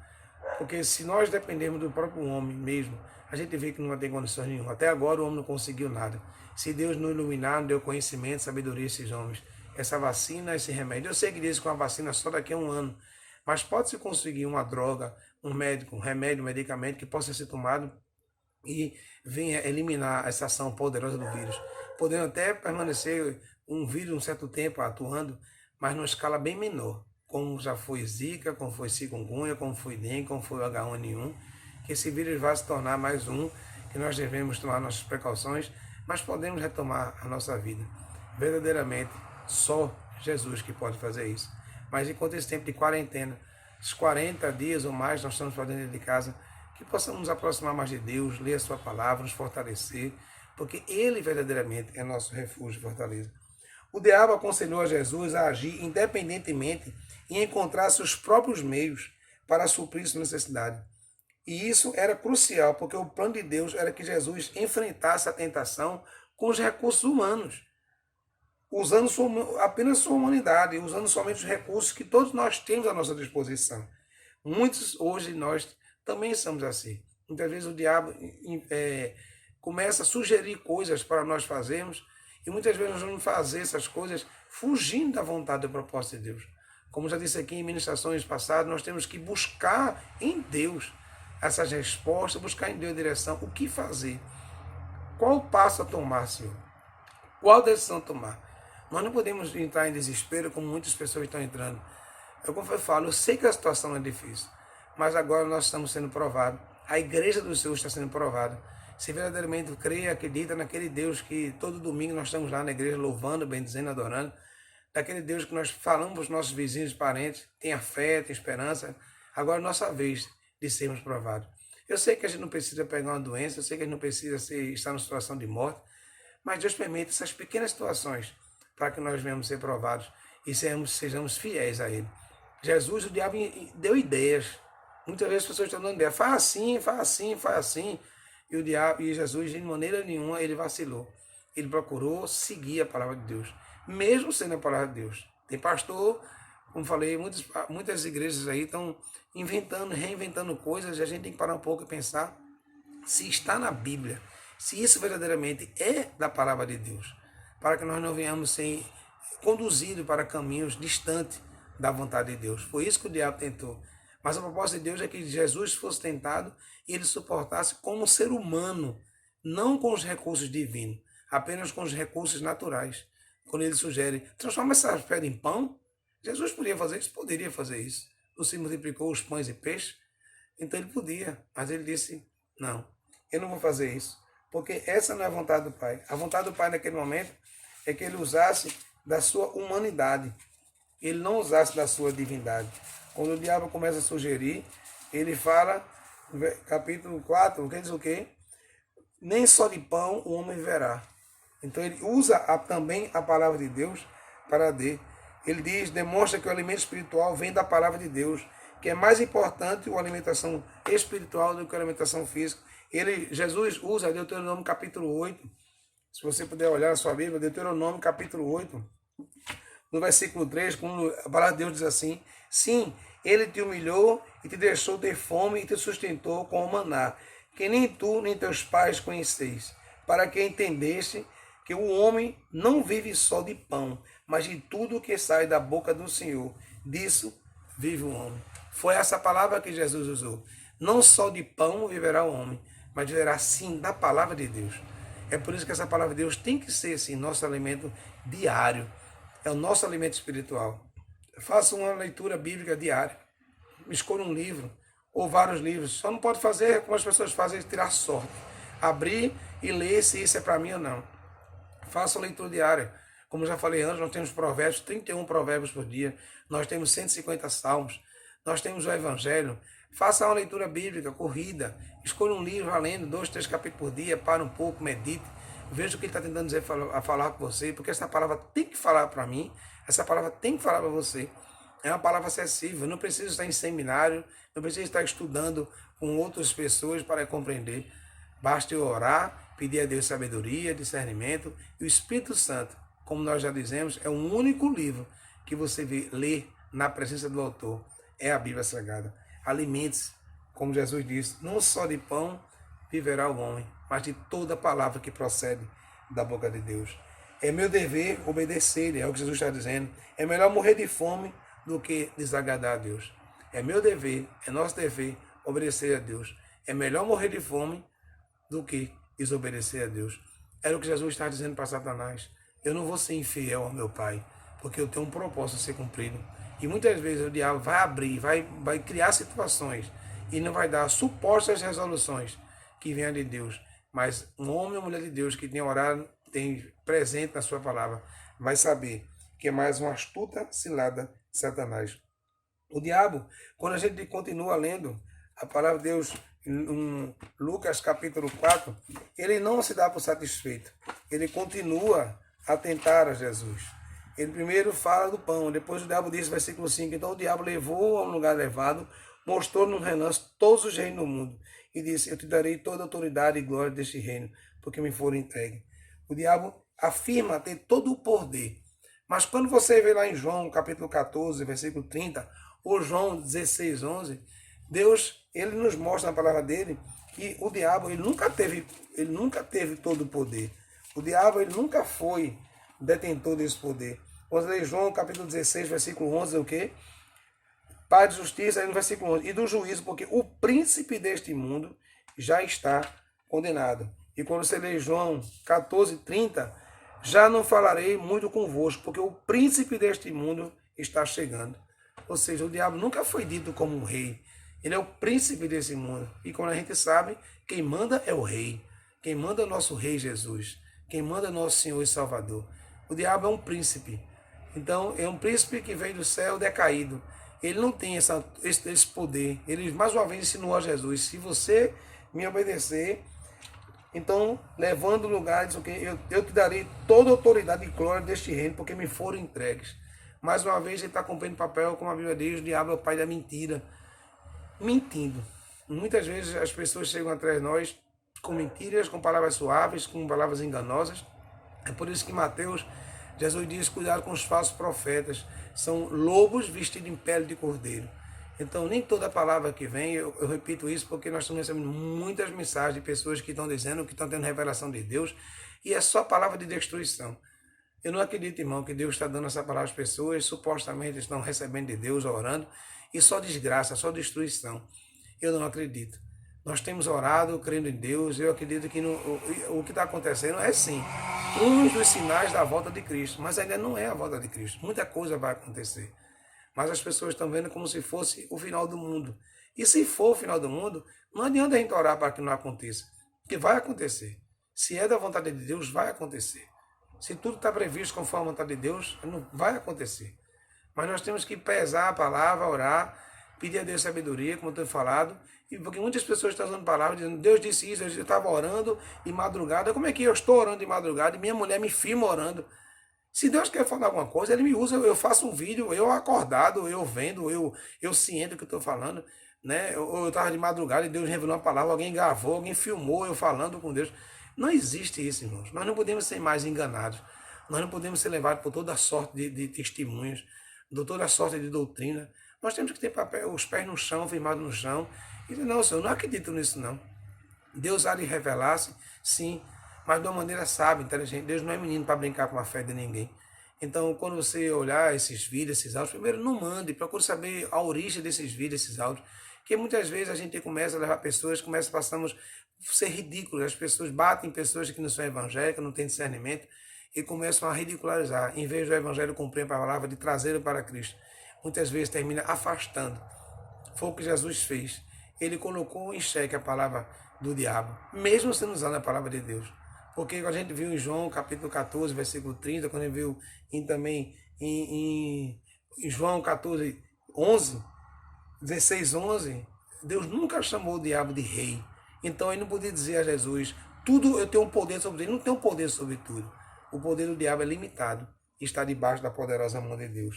Porque se nós dependermos do próprio homem mesmo, a gente vê que não tem condições nenhuma. Até agora o homem não conseguiu nada. Se Deus não iluminar, não deu conhecimento, sabedoria a esses homens, essa vacina, esse remédio. Eu sei que diz que uma vacina só daqui a um ano, mas pode-se conseguir uma droga, um médico, um remédio, um medicamento que possa ser tomado e venha eliminar essa ação poderosa do vírus. Podendo até permanecer um vírus um certo tempo atuando, mas numa escala bem menor, como já foi Zika, como foi chikungunya, como foi dengue, como foi o H1N1, que esse vírus vai se tornar mais um, que nós devemos tomar nossas precauções, mas podemos retomar a nossa vida. Verdadeiramente, só Jesus que pode fazer isso. Mas enquanto esse tempo de quarentena, os 40 dias ou mais nós estamos fazendo dentro de casa, que possamos nos aproximar mais de Deus, ler a sua palavra, nos fortalecer, porque Ele verdadeiramente é nosso refúgio e fortaleza. O diabo aconselhou a Jesus a agir independentemente e encontrar seus próprios meios para suprir sua necessidade. E isso era crucial, porque o plano de Deus era que Jesus enfrentasse a tentação com os recursos humanos, usando apenas sua humanidade, usando somente os recursos que todos nós temos à nossa disposição. Muitos hoje nós também somos assim. Muitas vezes o diabo começa a sugerir coisas para nós fazermos e muitas vezes nós vamos fazer essas coisas fugindo da vontade e do propósito de Deus. Como já disse aqui em ministrações passadas, nós temos que buscar em Deus essas respostas, buscar em Deus a direção, o que fazer, qual passo a tomar, Senhor, qual decisão tomar. Nós não podemos entrar em desespero como muitas pessoas estão entrando. Como eu falo, eu sei que a situação é difícil, mas agora nós estamos sendo provados. A igreja do Senhor está sendo provada. Se verdadeiramente crê, acredita naquele Deus que todo domingo nós estamos lá na igreja louvando, bendizendo, adorando, daquele Deus que nós falamos para os nossos vizinhos e parentes, tenha fé, tenha esperança, agora é nossa vez de sermos provados. Eu sei que a gente não precisa pegar uma doença, eu sei que a gente não precisa estar numa situação de morte, mas Deus permite essas pequenas situações para que nós venhamos ser provados e sejamos fiéis a Ele. Jesus, o diabo deu ideias. Muitas vezes as pessoas estão dando ideia, faz assim, faz assim, faz assim. E Jesus, de maneira nenhuma, ele vacilou. Ele procurou seguir a palavra de Deus, mesmo sendo a palavra de Deus. Tem pastor, como falei, muitas igrejas aí estão inventando, reinventando coisas, e a gente tem que parar um pouco e pensar se está na Bíblia, se isso verdadeiramente é da palavra de Deus, para que nós não venhamos ser conduzidos para caminhos distantes da vontade de Deus. Foi isso que o diabo tentou. Mas a proposta de Deus é que Jesus fosse tentado e ele suportasse como ser humano, não com os recursos divinos, apenas com os recursos naturais. Quando ele sugere, transforma essa pedra em pão, Jesus podia fazer isso? Poderia fazer isso. Não se multiplicou os pães e peixes? Então ele podia, mas ele disse, não, eu não vou fazer isso, porque essa não é a vontade do Pai. A vontade do Pai naquele momento é que ele usasse da sua humanidade, ele não usasse da sua divindade. Quando o diabo começa a sugerir, ele fala, capítulo 4, que diz o quê? Nem só de pão o homem viverá. Então ele usa também a palavra de Deus para dizer. Ele diz, demonstra que o alimento espiritual vem da palavra de Deus, que é mais importante a alimentação espiritual do que a alimentação física. Jesus usa Deuteronômio capítulo 8, se você puder olhar na sua Bíblia, Deuteronômio capítulo 8, no versículo 3, quando a palavra de Deus diz assim, sim, ele te humilhou e te deixou ter fome e te sustentou com o maná, que nem tu nem teus pais conheceis, para que entendeste que o homem não vive só de pão, mas de tudo que sai da boca do Senhor. Disso vive o homem. Foi essa palavra que Jesus usou. Não só de pão viverá o homem, mas viverá sim da palavra de Deus. É por isso que essa palavra de Deus tem que ser sim nosso alimento diário. É o nosso alimento espiritual. Faça uma leitura bíblica diária. Escolha um livro ou vários livros. Só não pode fazer como as pessoas fazem, tirar sorte. Abrir e ler se isso é para mim ou não. Faça uma leitura diária. Como já falei antes, nós temos provérbios, 31 provérbios por dia. Nós temos 150 salmos. Nós temos o Evangelho. Faça uma leitura bíblica, corrida. Escolha um livro, valendo 2, 3 capítulos por dia. Para um pouco, medite. Veja o que ele está tentando dizer, falar com você. Porque essa palavra tem que falar para mim. Essa palavra tem que falar para você. É uma palavra acessível. Não precisa estar em seminário. Não precisa estar estudando com outras pessoas para compreender. Basta eu orar, pedir a Deus sabedoria, discernimento. E o Espírito Santo, como nós já dizemos, é o único livro que você lê na presença do autor. É a Bíblia Sagrada. Alimente-se, como Jesus disse, não só de pão viverá o homem, mas de toda palavra que procede da boca de Deus. É meu dever obedecer, é o que Jesus está dizendo. É melhor morrer de fome do que desagradar a Deus. É meu dever, é nosso dever obedecer a Deus. É melhor morrer de fome do que desobedecer a Deus. Era o que Jesus está dizendo para Satanás. Eu não vou ser infiel ao meu Pai, porque eu tenho um propósito a ser cumprido. E muitas vezes o diabo vai abrir, vai criar situações e não vai dar supostas resoluções que venham de Deus. Mas um homem ou mulher de Deus que tem orado, tem presente na sua palavra, vai saber que é mais uma astuta cilada de Satanás. O diabo, quando a gente continua lendo a palavra de Deus em Lucas capítulo 4, ele não se dá por satisfeito. Ele continua a tentar a Jesus. Ele primeiro fala do pão, depois o diabo diz, versículo 5, então o diabo levou a um lugar elevado, mostrou no relance todos os reinos do mundo, e disse, eu te darei toda a autoridade e glória deste reino, porque me foram entregue. O diabo afirma ter todo o poder, mas quando você vê lá em João, capítulo 14, versículo 30, ou João 16, 11, Deus, ele nos mostra na palavra dele, que o diabo, ele nunca teve todo o poder. O diabo, ele nunca foi detentor desse poder. Quando lê João, capítulo 16, versículo 11, é o quê? Pai de justiça, aí no versículo 11, e do juízo, porque o príncipe deste mundo já está condenado. E quando você lê João 14, 30, já não falarei muito convosco, porque o príncipe deste mundo está chegando. Ou seja, o diabo nunca foi dito como um rei. Ele é o príncipe desse mundo. E como a gente sabe, quem manda é o rei. Quem manda é o nosso rei Jesus. Quem manda é o nosso Senhor e Salvador. O diabo é um príncipe. Então, é um príncipe que veio do céu decaído. Ele não tem esse poder. Ele, mais uma vez, ensinou a Jesus. Se você me obedecer, então, levando o lugar, diz, okay, eu te darei toda a autoridade e glória deste reino, porque me foram entregues. Mais uma vez, ele está cumprindo o papel, como a Bíblia diz, o diabo é o pai da mentira. Mentindo. Muitas vezes as pessoas chegam atrás de nós com mentiras, com palavras suaves, com palavras enganosas. É por isso que Mateus, Jesus diz, cuidado com os falsos profetas. São lobos vestidos em pele de cordeiro. Então, nem toda palavra que vem, eu repito isso porque nós estamos recebendo muitas mensagens de pessoas que estão dizendo que estão tendo revelação de Deus e é só palavra de destruição. Eu não acredito, irmão, que Deus está dando essa palavra às pessoas, supostamente estão recebendo de Deus, orando, e só desgraça, só destruição. Eu não acredito. Nós temos orado, crendo em Deus, eu acredito que o que está acontecendo é sim, um dos sinais da volta de Cristo, mas ainda não é a volta de Cristo. Muita coisa vai acontecer. Mas as pessoas estão vendo como se fosse o final do mundo. E se for o final do mundo, não adianta a gente orar para que não aconteça, porque vai acontecer. Se é da vontade de Deus, vai acontecer. Se tudo está previsto conforme a vontade de Deus, não vai acontecer. Mas nós temos que pesar a palavra, orar, pedir a Deus sabedoria, como eu tenho falado, e porque muitas pessoas estão usando palavras, dizendo, Deus disse isso, eu estava orando de madrugada. Como é que eu estou orando de madrugada e minha mulher me filma orando? Se Deus quer falar alguma coisa, Ele me usa, eu faço um vídeo, eu acordado, eu vendo, eu ciente do que eu estou falando. Né? Eu estava de madrugada e Deus revelou uma palavra, alguém gravou, alguém filmou eu falando com Deus. Não existe isso, irmãos. Nós não podemos ser mais enganados. Nós não podemos ser levados por toda sorte de testemunhos, por toda sorte de doutrina. Nós temos que ter os pés no chão, firmados no chão. E dizer, não, Senhor, eu não acredito nisso, não. Deus há de revelar-se, sim, mas de uma maneira sábia, inteligente. Deus não é menino para brincar com a fé de ninguém. Então, quando você olhar esses vídeos, esses áudios, primeiro não mande, procure saber a origem desses vídeos, esses áudios. Porque muitas vezes a gente começa a levar pessoas, passamos a ser ridículos. As pessoas batem pessoas que não são evangélicas, não têm discernimento, e começam a ridicularizar. Em vez do evangelho cumprir a palavra de trazê-lo para Cristo, muitas vezes termina afastando. Foi o que Jesus fez. Ele colocou em xeque a palavra do diabo, mesmo sendo usando a palavra de Deus. Porque a gente viu em João capítulo 14, versículo 30, quando a gente viu também em João 14, 11, 16, 11, Deus nunca chamou o diabo de rei. Então ele não podia dizer a Jesus, tudo eu tenho um poder sobre ele. Não tem um poder sobre tudo. O poder do diabo é limitado e está debaixo da poderosa mão de Deus.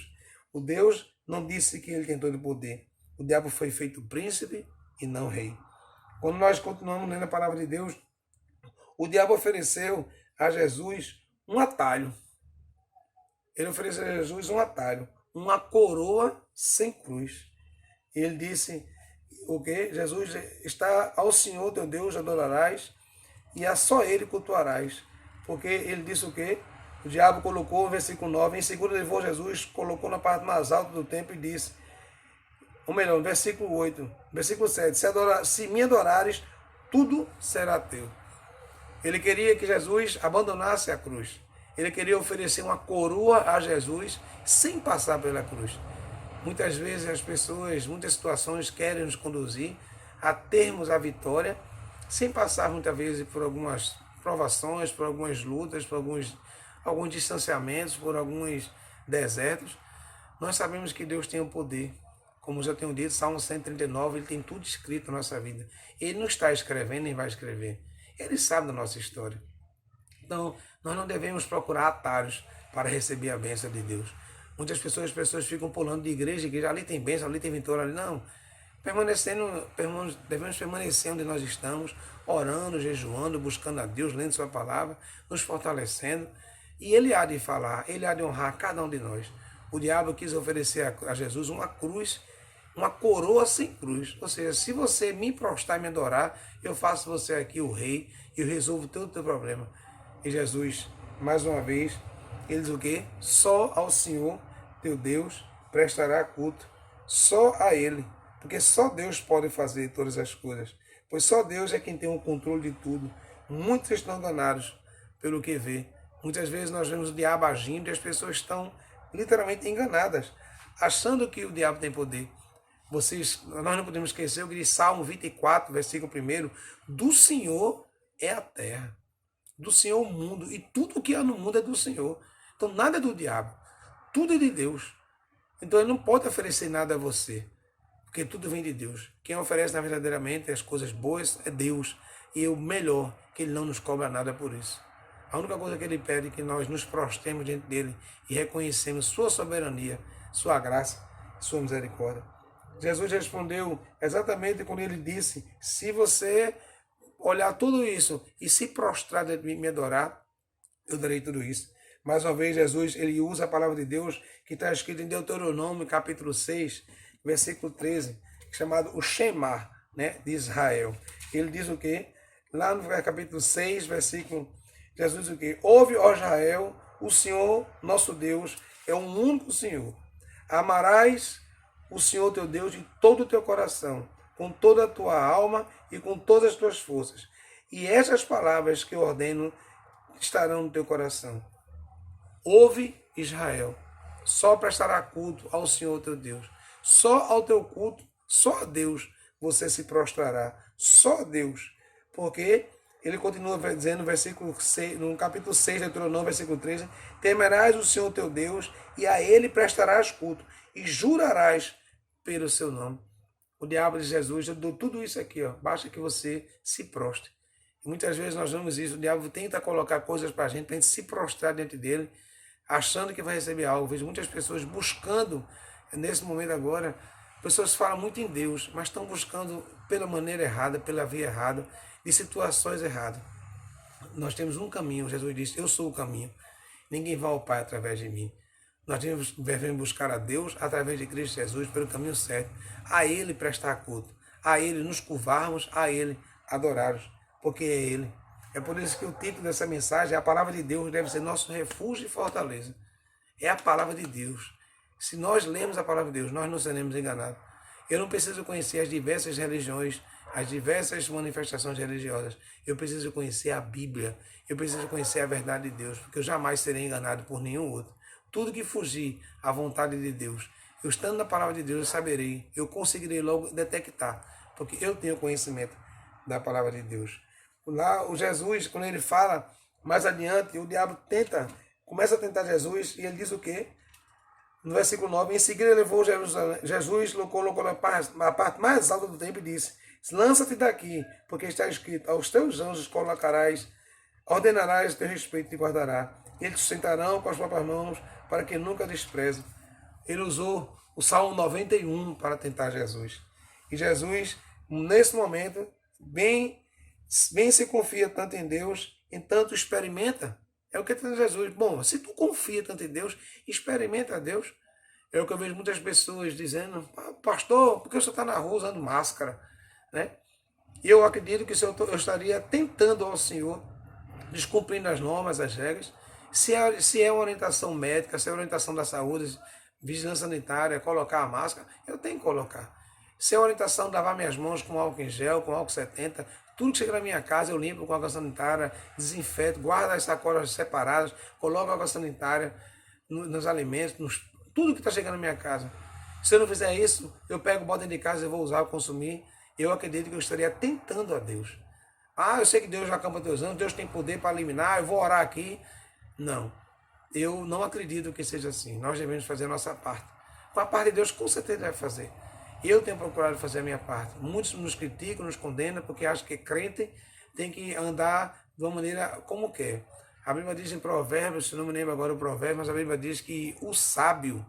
O Deus não disse que ele tem todo o poder. O diabo foi feito príncipe e não rei. Quando nós continuamos lendo a palavra de Deus, o diabo ofereceu a Jesus um atalho. Ele ofereceu a Jesus um atalho, uma coroa sem cruz. Ele disse o quê? Jesus está ao Senhor teu Deus adorarás e a só Ele cultuarás. Porque ele disse o quê? O diabo colocou, versículo 9, em seguida levou Jesus, colocou na parte mais alta do templo e disse, ou melhor, versículo 8, versículo 7, se me adorares, tudo será teu. Ele queria que Jesus abandonasse a cruz. Ele queria oferecer uma coroa a Jesus sem passar pela cruz. Muitas vezes as pessoas, muitas situações querem nos conduzir a termos a vitória sem passar muitas vezes por algumas provações, por algumas lutas, por alguns distanciamentos, por alguns desertos. Nós sabemos que Deus tem o poder. Como já tenho dito, Salmo 139, ele tem tudo escrito na nossa vida. Ele não está escrevendo nem vai escrever. Ele sabe da nossa história. Então, nós não devemos procurar atalhos para receber a bênção de Deus. Muitas pessoas ficam pulando de igreja em igreja. Ali tem bênção, ali tem vitória, ali não. Devemos permanecer onde nós estamos, orando, jejuando, buscando a Deus, lendo sua palavra, nos fortalecendo. E Ele há de falar, Ele há de honrar cada um de nós. O diabo quis oferecer a Jesus uma cruz, uma coroa sem cruz. Ou seja, se você me prostrar e me adorar, eu faço você aqui o rei e eu resolvo todo o teu problema. E Jesus, mais uma vez, ele diz o quê? Só ao Senhor, teu Deus, prestará culto. Só a Ele. Porque só Deus pode fazer todas as coisas. Pois só Deus é quem tem o controle de tudo. Muitos estão enganados pelo que vê. Muitas vezes nós vemos o diabo agindo e as pessoas estão literalmente enganadas, achando que o diabo tem poder. Nós não podemos esquecer o que diz Salmo 24, versículo 1, do Senhor é a terra, do Senhor o mundo, e tudo o que há no mundo é do Senhor. Então nada é do diabo, tudo é de Deus. Então ele não pode oferecer nada a você, porque tudo vem de Deus. Quem oferece verdadeiramente as coisas boas é Deus, e o melhor, que Ele não nos cobra nada por isso. A única coisa que Ele pede é que nós nos prostremos diante dEle e reconhecemos Sua soberania, Sua graça, Sua misericórdia. Jesus respondeu exatamente quando Ele disse, se você olhar tudo isso e se prostrar diante de mim e me adorar, eu darei tudo isso. Mais uma vez, Jesus ele usa a palavra de Deus que está escrito em Deuteronômio, capítulo 6, versículo 13, chamado o Shema, né, de Israel. Ele diz o quê? Lá no capítulo 6, versículo, Jesus diz o quê? Ouve, ó Israel, o Senhor, nosso Deus, é um único Senhor. Amarás o Senhor teu Deus de todo o teu coração, com toda a tua alma e com todas as tuas forças. E estas palavras que eu ordeno estarão no teu coração. Ouve, Israel, só prestará culto ao Senhor teu Deus. Só ao teu culto, só a Deus você se prostrará. Só a Deus. Porque ele continua dizendo no versículo 6, no capítulo 6 de Deuteronômio, versículo 13, temerás o Senhor teu Deus e a ele prestarás culto e jurarás pelo seu nome. O diabo de Jesus, eu dou tudo isso aqui, ó, basta que você se prostre. E muitas vezes nós vemos isso, o diabo tenta colocar coisas para a gente se prostrar diante dele, achando que vai receber algo. Vejo muitas pessoas buscando, nesse momento agora, pessoas falam muito em Deus, mas estão buscando pela maneira errada, pela via errada, de situações erradas. Nós temos um caminho, Jesus disse, eu sou o caminho. Ninguém vai ao Pai através de mim. Nós devemos buscar a Deus através de Cristo Jesus, pelo caminho certo. A Ele prestar culto, a Ele nos curvarmos, a Ele adorarmos, porque é Ele. É por isso que o título dessa mensagem, a palavra de Deus deve ser nosso refúgio e fortaleza. É a palavra de Deus. Se nós lemos a palavra de Deus, nós não seremos enganados. Eu não preciso conhecer as diversas religiões, as diversas manifestações religiosas. Eu preciso conhecer a Bíblia. Eu preciso conhecer a verdade de Deus, porque eu jamais serei enganado por nenhum outro. Tudo que fugir à vontade de Deus, eu estando na palavra de Deus, eu saberei, eu conseguirei logo detectar, porque eu tenho conhecimento da palavra de Deus. Lá o Jesus, quando ele fala mais adiante, o diabo começa a tentar Jesus, e ele diz o quê? No versículo 9, em seguida levou Jesus, colocou na parte mais alta do templo e disse, lança-te daqui, porque está escrito, aos teus anjos colocarás, ordenarás o teu respeito e te guardará. Eles te sustentarão com as próprias mãos, para que nunca despreze. Ele usou o Salmo 91 para tentar Jesus. E Jesus, nesse momento, bem se confia tanto em Deus, em tanto experimenta. É o que tem Jesus. Bom, se tu confia tanto em Deus, experimenta a Deus. É o que eu vejo muitas pessoas dizendo, pastor, por que o senhor está na rua usando máscara? Né? E eu acredito que eu estaria tentando ao Senhor, descumprindo as normas, as regras. Se é uma orientação médica, se é orientação da saúde, vigilância sanitária, colocar a máscara, eu tenho que colocar. Se é orientação de lavar minhas mãos com álcool em gel, com álcool 70, tudo que chega na minha casa eu limpo com água sanitária, desinfeto, guardo as sacolas separadas, coloco água sanitária nos alimentos, tudo que está chegando na minha casa. Se eu não fizer isso, eu pego o bote dentro de casa e vou usar, consumir. Eu acredito que eu estaria tentando a Deus. Eu sei que Deus já acampa teus anos, Deus tem poder para eliminar, eu vou orar aqui. Não, eu não acredito que seja assim. Nós devemos fazer a nossa parte. Com a parte de Deus, com certeza deve fazer. Eu tenho procurado fazer a minha parte. Muitos nos criticam, nos condenam, porque acham que crente tem que andar de uma maneira como quer. A Bíblia diz em Provérbios, se não me lembro agora o provérbio, mas a Bíblia diz que o sábio,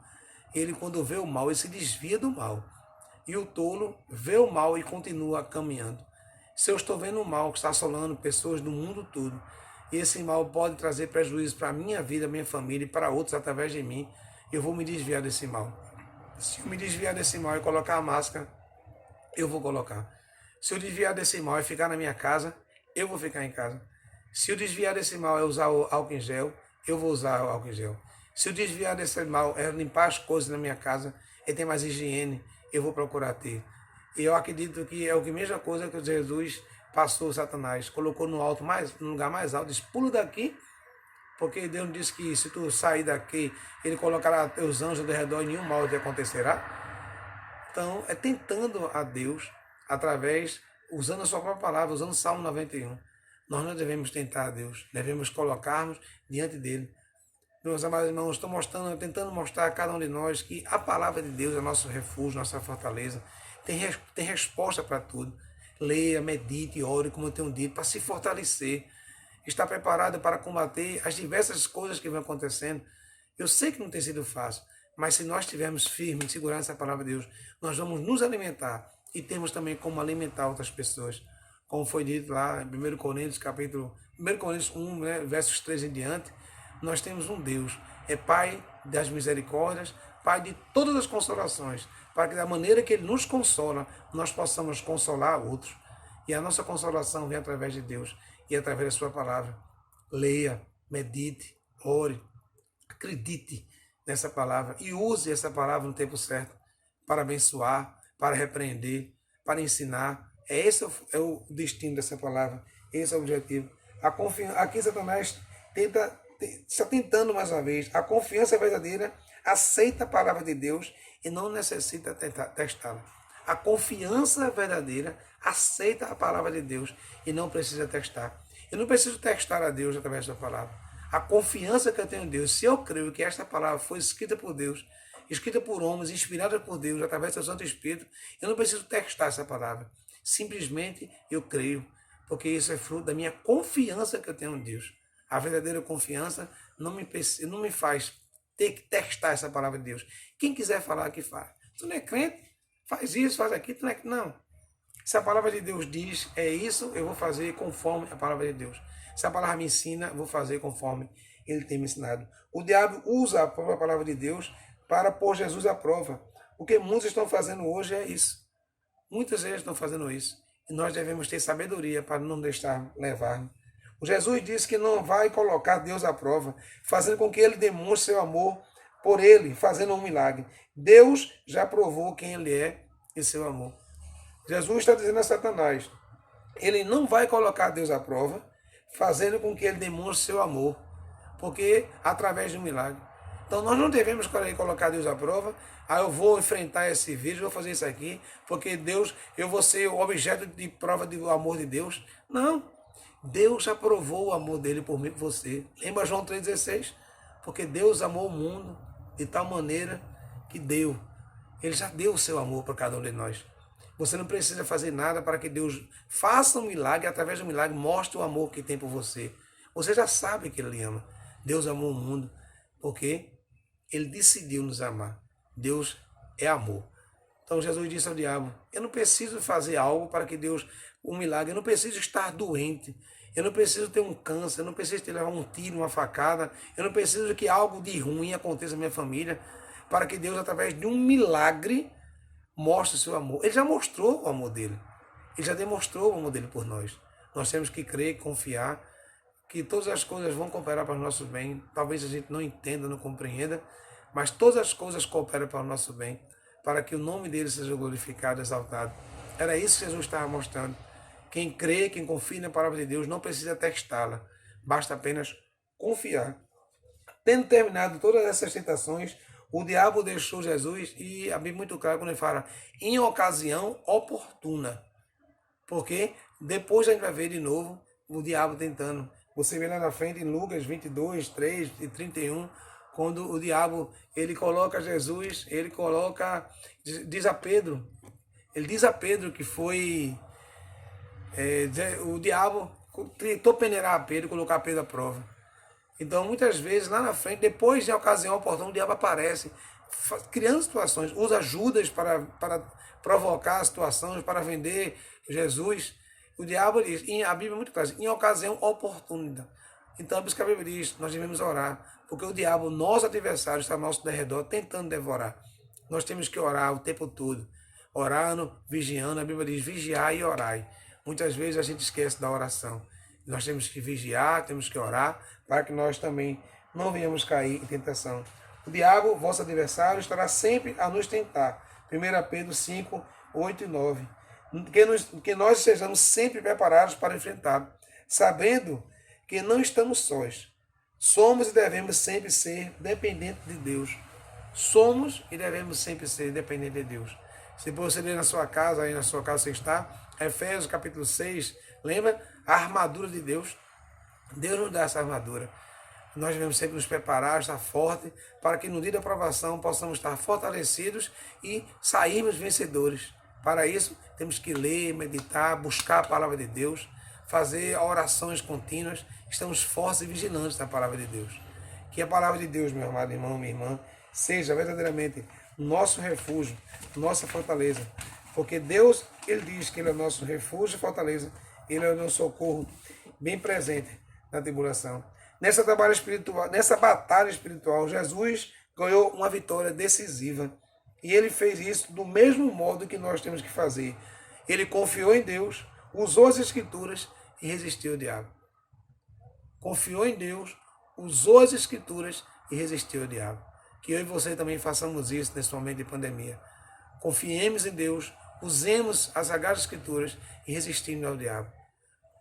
ele quando vê o mal, ele se desvia do mal. E o tolo vê o mal e continua caminhando. Se eu estou vendo o mal que está assolando pessoas do mundo todo, e esse mal pode trazer prejuízo para a minha vida, minha família e para outros através de mim, eu vou me desviar desse mal. Se eu me desviar desse mal e colocar a máscara, eu vou colocar. Se eu desviar desse mal e ficar na minha casa, eu vou ficar em casa. Se eu desviar desse mal é usar o álcool em gel, eu vou usar o álcool em gel. Se eu desviar desse mal é limpar as coisas na minha casa e ter mais higiene, eu vou procurar ter. E eu acredito que é a mesma coisa que Jesus passou Satanás, colocou no lugar mais alto, disse, pula daqui, porque Deus disse que se tu sair daqui, ele colocará os anjos ao redor e nenhum mal te acontecerá. Então, é tentando a Deus, usando a sua própria palavra, usando o Salmo 91. Nós não devemos tentar a Deus, devemos colocarmos diante dele. Meus amados irmãos, estou tentando mostrar a cada um de nós que a palavra de Deus é nosso refúgio, nossa fortaleza, tem resposta para tudo. Leia, medite, ore, como eu tenho dito, para se fortalecer. Está preparado para combater as diversas coisas que vão acontecendo. Eu sei que não tem sido fácil, mas se nós estivermos firmes em segurar essa palavra de Deus, nós vamos nos alimentar e temos também como alimentar outras pessoas. Como foi dito lá em 1 Coríntios 1, né, versos 3 em diante, nós temos um Deus, é Pai das misericórdias, Pai de todas as consolações, para que da maneira que Ele nos consola, nós possamos consolar outros. E a nossa consolação vem através de Deus e através da sua palavra. Leia, medite, ore, Acredite nessa palavra e use essa palavra no tempo certo para abençoar, para repreender, para ensinar. Esse é o destino dessa palavra, esse é o objetivo. Aqui Satanás está tentando mais uma vez. A confiança verdadeira aceita a palavra de Deus e não necessita testá-la. A confiança verdadeira aceita a palavra de Deus e não precisa testar. Eu não preciso testar a Deus através da palavra. A confiança que eu tenho em Deus, se eu creio que esta palavra foi escrita por Deus, escrita por homens, inspirada por Deus, através do Santo Espírito, eu não preciso testar essa palavra. Simplesmente eu creio, porque isso é fruto da minha confiança que eu tenho em Deus. A verdadeira confiança não me faz ter que testar essa palavra de Deus. Quem quiser falar, que faz. Tu não é crente? Faz isso, faz aquilo. Tu não é... Não. Se a palavra de Deus diz, é isso, eu vou fazer conforme a palavra de Deus. Se a palavra me ensina, eu vou fazer conforme ele tem me ensinado. O diabo usa a própria palavra de Deus para pôr Jesus à prova. O que muitos estão fazendo hoje é isso. Muitas vezes estão fazendo isso. E nós devemos ter sabedoria para não deixar levar. O Jesus disse que não vai colocar Deus à prova, fazendo com que ele demonstre seu amor por ele, fazendo um milagre. Deus já provou quem ele é e seu amor. Jesus está dizendo a Satanás, ele não vai colocar Deus à prova, fazendo com que ele demonstre seu amor, porque através de um milagre. Então nós não devemos colocar Deus à prova, eu vou enfrentar esse vírus, vou fazer isso aqui, porque Deus, eu vou ser o objeto de prova do amor de Deus. Não, Deus já provou o amor dele por mim e por você. Lembra João 3,16? Porque Deus amou o mundo de tal maneira que deu. Ele já deu o seu amor para cada um de nós. Você não precisa fazer nada para que Deus faça um milagre, através do milagre, mostre o amor que tem por você. Você já sabe que Ele ama. Deus amou o mundo porque Ele decidiu nos amar. Deus é amor. Então Jesus disse ao diabo, eu não preciso fazer algo para que Deus, um milagre, eu não preciso estar doente, eu não preciso ter um câncer, eu não preciso ter levar um tiro, uma facada, eu não preciso que algo de ruim aconteça na minha família, para que Deus, através de um milagre, mostre o seu amor. Ele já mostrou o amor dele. Ele já demonstrou o amor dele por nós. Nós temos que crer, confiar, que todas as coisas vão cooperar para o nosso bem. Talvez a gente não entenda, não compreenda, mas todas as coisas cooperam para o nosso bem, para que o nome dele seja glorificado, exaltado. Era isso que Jesus estava mostrando. Quem crê, quem confia na palavra de Deus, não precisa testá-la. Basta apenas confiar. Tendo terminado todas essas tentações, o diabo deixou Jesus, e a Bíblia é muito clara quando ele fala, em ocasião oportuna. Porque depois a gente vai ver de novo o diabo tentando. Você vê lá na frente em Lucas 22, 3 e 31, quando o diabo, ele coloca Jesus, diz a Pedro que foi, o diabo tentou peneirar a Pedro, colocar Pedro à prova. Então, muitas vezes, lá na frente, depois de ocasião oportuna, o diabo aparece, criando situações, usa Judas para provocar situações, para vender Jesus. O diabo diz, a Bíblia é muito clara, em ocasião oportuna. Então, é por isso que a Bíblia diz, nós devemos orar, porque o diabo, nosso adversário, está ao nosso derredor, tentando devorar. Nós temos que orar o tempo todo, orando, vigiando. A Bíblia diz, vigiai e orai. Muitas vezes a gente esquece da oração. Nós temos que vigiar, temos que orar, para que nós também não venhamos cair em tentação. O diabo, vosso adversário, estará sempre a nos tentar. 1 Pedro 5, 8 e 9. Que nós sejamos sempre preparados para enfrentá-lo, sabendo que não estamos sós. Somos e devemos sempre ser dependentes de Deus. Somos e devemos sempre ser dependentes de Deus. Se você ler na sua casa, aí na sua casa você está, Efésios capítulo 6, lembra? A armadura de Deus. Deus nos dá essa armadura. Nós devemos sempre nos preparar, estar forte, para que no dia da provação possamos estar fortalecidos e sairmos vencedores. Para isso, temos que ler, meditar, buscar a palavra de Deus, fazer orações contínuas. Estamos fortes e vigilantes na palavra de Deus. Que a palavra de Deus, meu amado irmão, minha irmã, seja verdadeiramente nosso refúgio, nossa fortaleza. Porque Deus, Ele diz que Ele é o nosso refúgio e fortaleza. Ele é o nosso socorro bem presente na tribulação. Nessa batalha espiritual, Jesus ganhou uma vitória decisiva. E Ele fez isso do mesmo modo que nós temos que fazer. Ele confiou em Deus, usou as Escrituras e resistiu ao diabo. Confiou em Deus, usou as Escrituras e resistir ao diabo. Que eu e você também façamos isso nesse momento de pandemia. Confiemos em Deus, usemos as Sagradas Escrituras e resistimos ao diabo.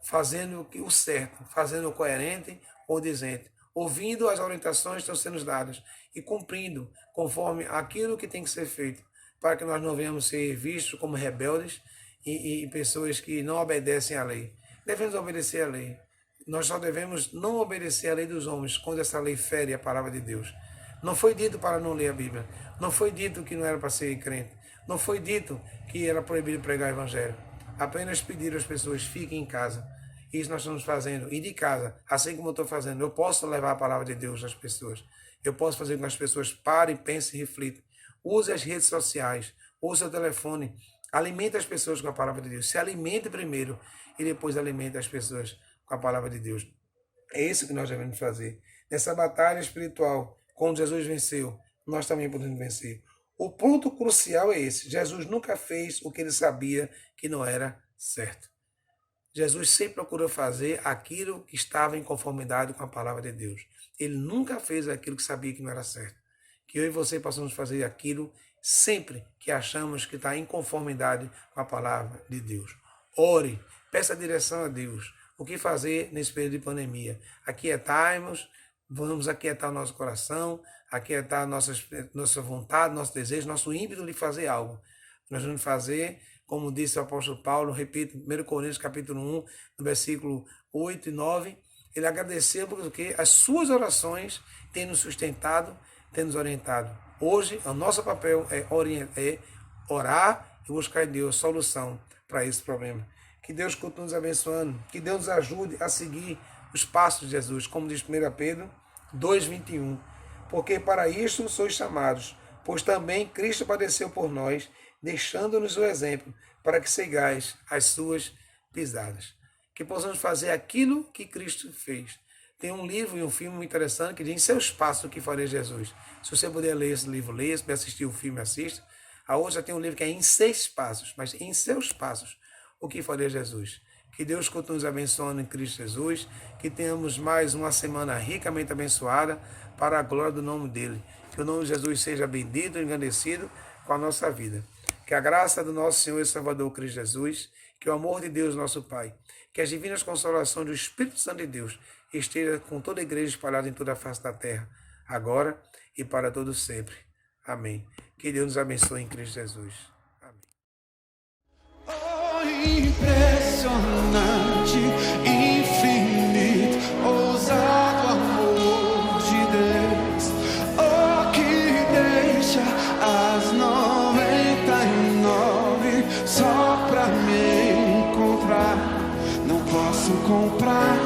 Fazendo o certo, fazendo o coerente ou dizente, ouvindo as orientações que estão sendo dadas e cumprindo conforme aquilo que tem que ser feito, para que nós não venhamos ser vistos como rebeldes e pessoas que não obedecem à lei. Devemos obedecer à lei. Nós só devemos não obedecer à lei dos homens quando essa lei fere a palavra de Deus. Não foi dito para não ler a Bíblia. Não foi dito que não era para ser crente. Não foi dito que era proibido pregar o evangelho. Apenas pedir às pessoas, fiquem em casa. Isso nós estamos fazendo. E de casa, assim como eu estou fazendo, eu posso levar a palavra de Deus às pessoas. Eu posso fazer com que as pessoas parem, pensem e reflitam. Use as redes sociais, use o telefone. Alimente as pessoas com a palavra de Deus. Se alimente primeiro e depois alimente as pessoas com a palavra de Deus. É isso que nós devemos fazer. Nessa batalha espiritual, como Jesus venceu, nós também podemos vencer. O ponto crucial é esse. Jesus nunca fez o que ele sabia que não era certo. Jesus sempre procurou fazer aquilo que estava em conformidade com a palavra de Deus. Ele nunca fez aquilo que sabia que não era certo. Que eu e você possamos fazer aquilo sempre que achamos que está em conformidade com a palavra de Deus. Ore, peça direção a Deus. O que fazer nesse período de pandemia? Aquietarmos, vamos aquietar o nosso coração, aquietar nossa vontade, nosso desejo, nosso ímpeto de fazer algo. Nós vamos fazer, como disse o apóstolo Paulo, repito, 1 Coríntios capítulo 1, no versículo 8 e 9, ele agradeceu porque as suas orações têm nos sustentado, têm nos orientado. Hoje, o nosso papel é orar e buscar em Deus solução para esse problema. Que Deus continue nos abençoando, que Deus nos ajude a seguir os passos de Jesus, como diz 1 Pedro 2,21. Porque para isto sois chamados, pois também Cristo padeceu por nós, deixando-nos o exemplo, para que sigais as suas pisadas. Que possamos fazer aquilo que Cristo fez. Tem um livro e um filme muito interessante que diz em seus passos o que faria Jesus. Se você puder ler esse livro, leia. Se puder assistir o filme, assista. A outra tem um livro que é em 6 passos, mas em seus passos o que faria Jesus. Que Deus continue nos abençoando em Cristo Jesus, que tenhamos mais uma semana ricamente abençoada para a glória do nome dele. Que o nome de Jesus seja bendito e engrandecido com a nossa vida. Que a graça do nosso Senhor e Salvador Cristo Jesus, que o amor de Deus nosso Pai, que as divinas consolações do Espírito Santo de Deus esteja com toda a igreja espalhada em toda a face da terra, agora e para todo sempre. Amém. Que Deus nos abençoe em Cristo Jesus. Impressionante, infinito, ousado amor de Deus, que deixa as 99 só pra me encontrar. Não posso comprar,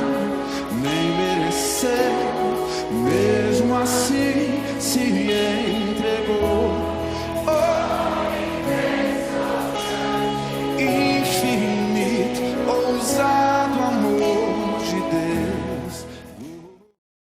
nem merecer, mesmo assim se entregou.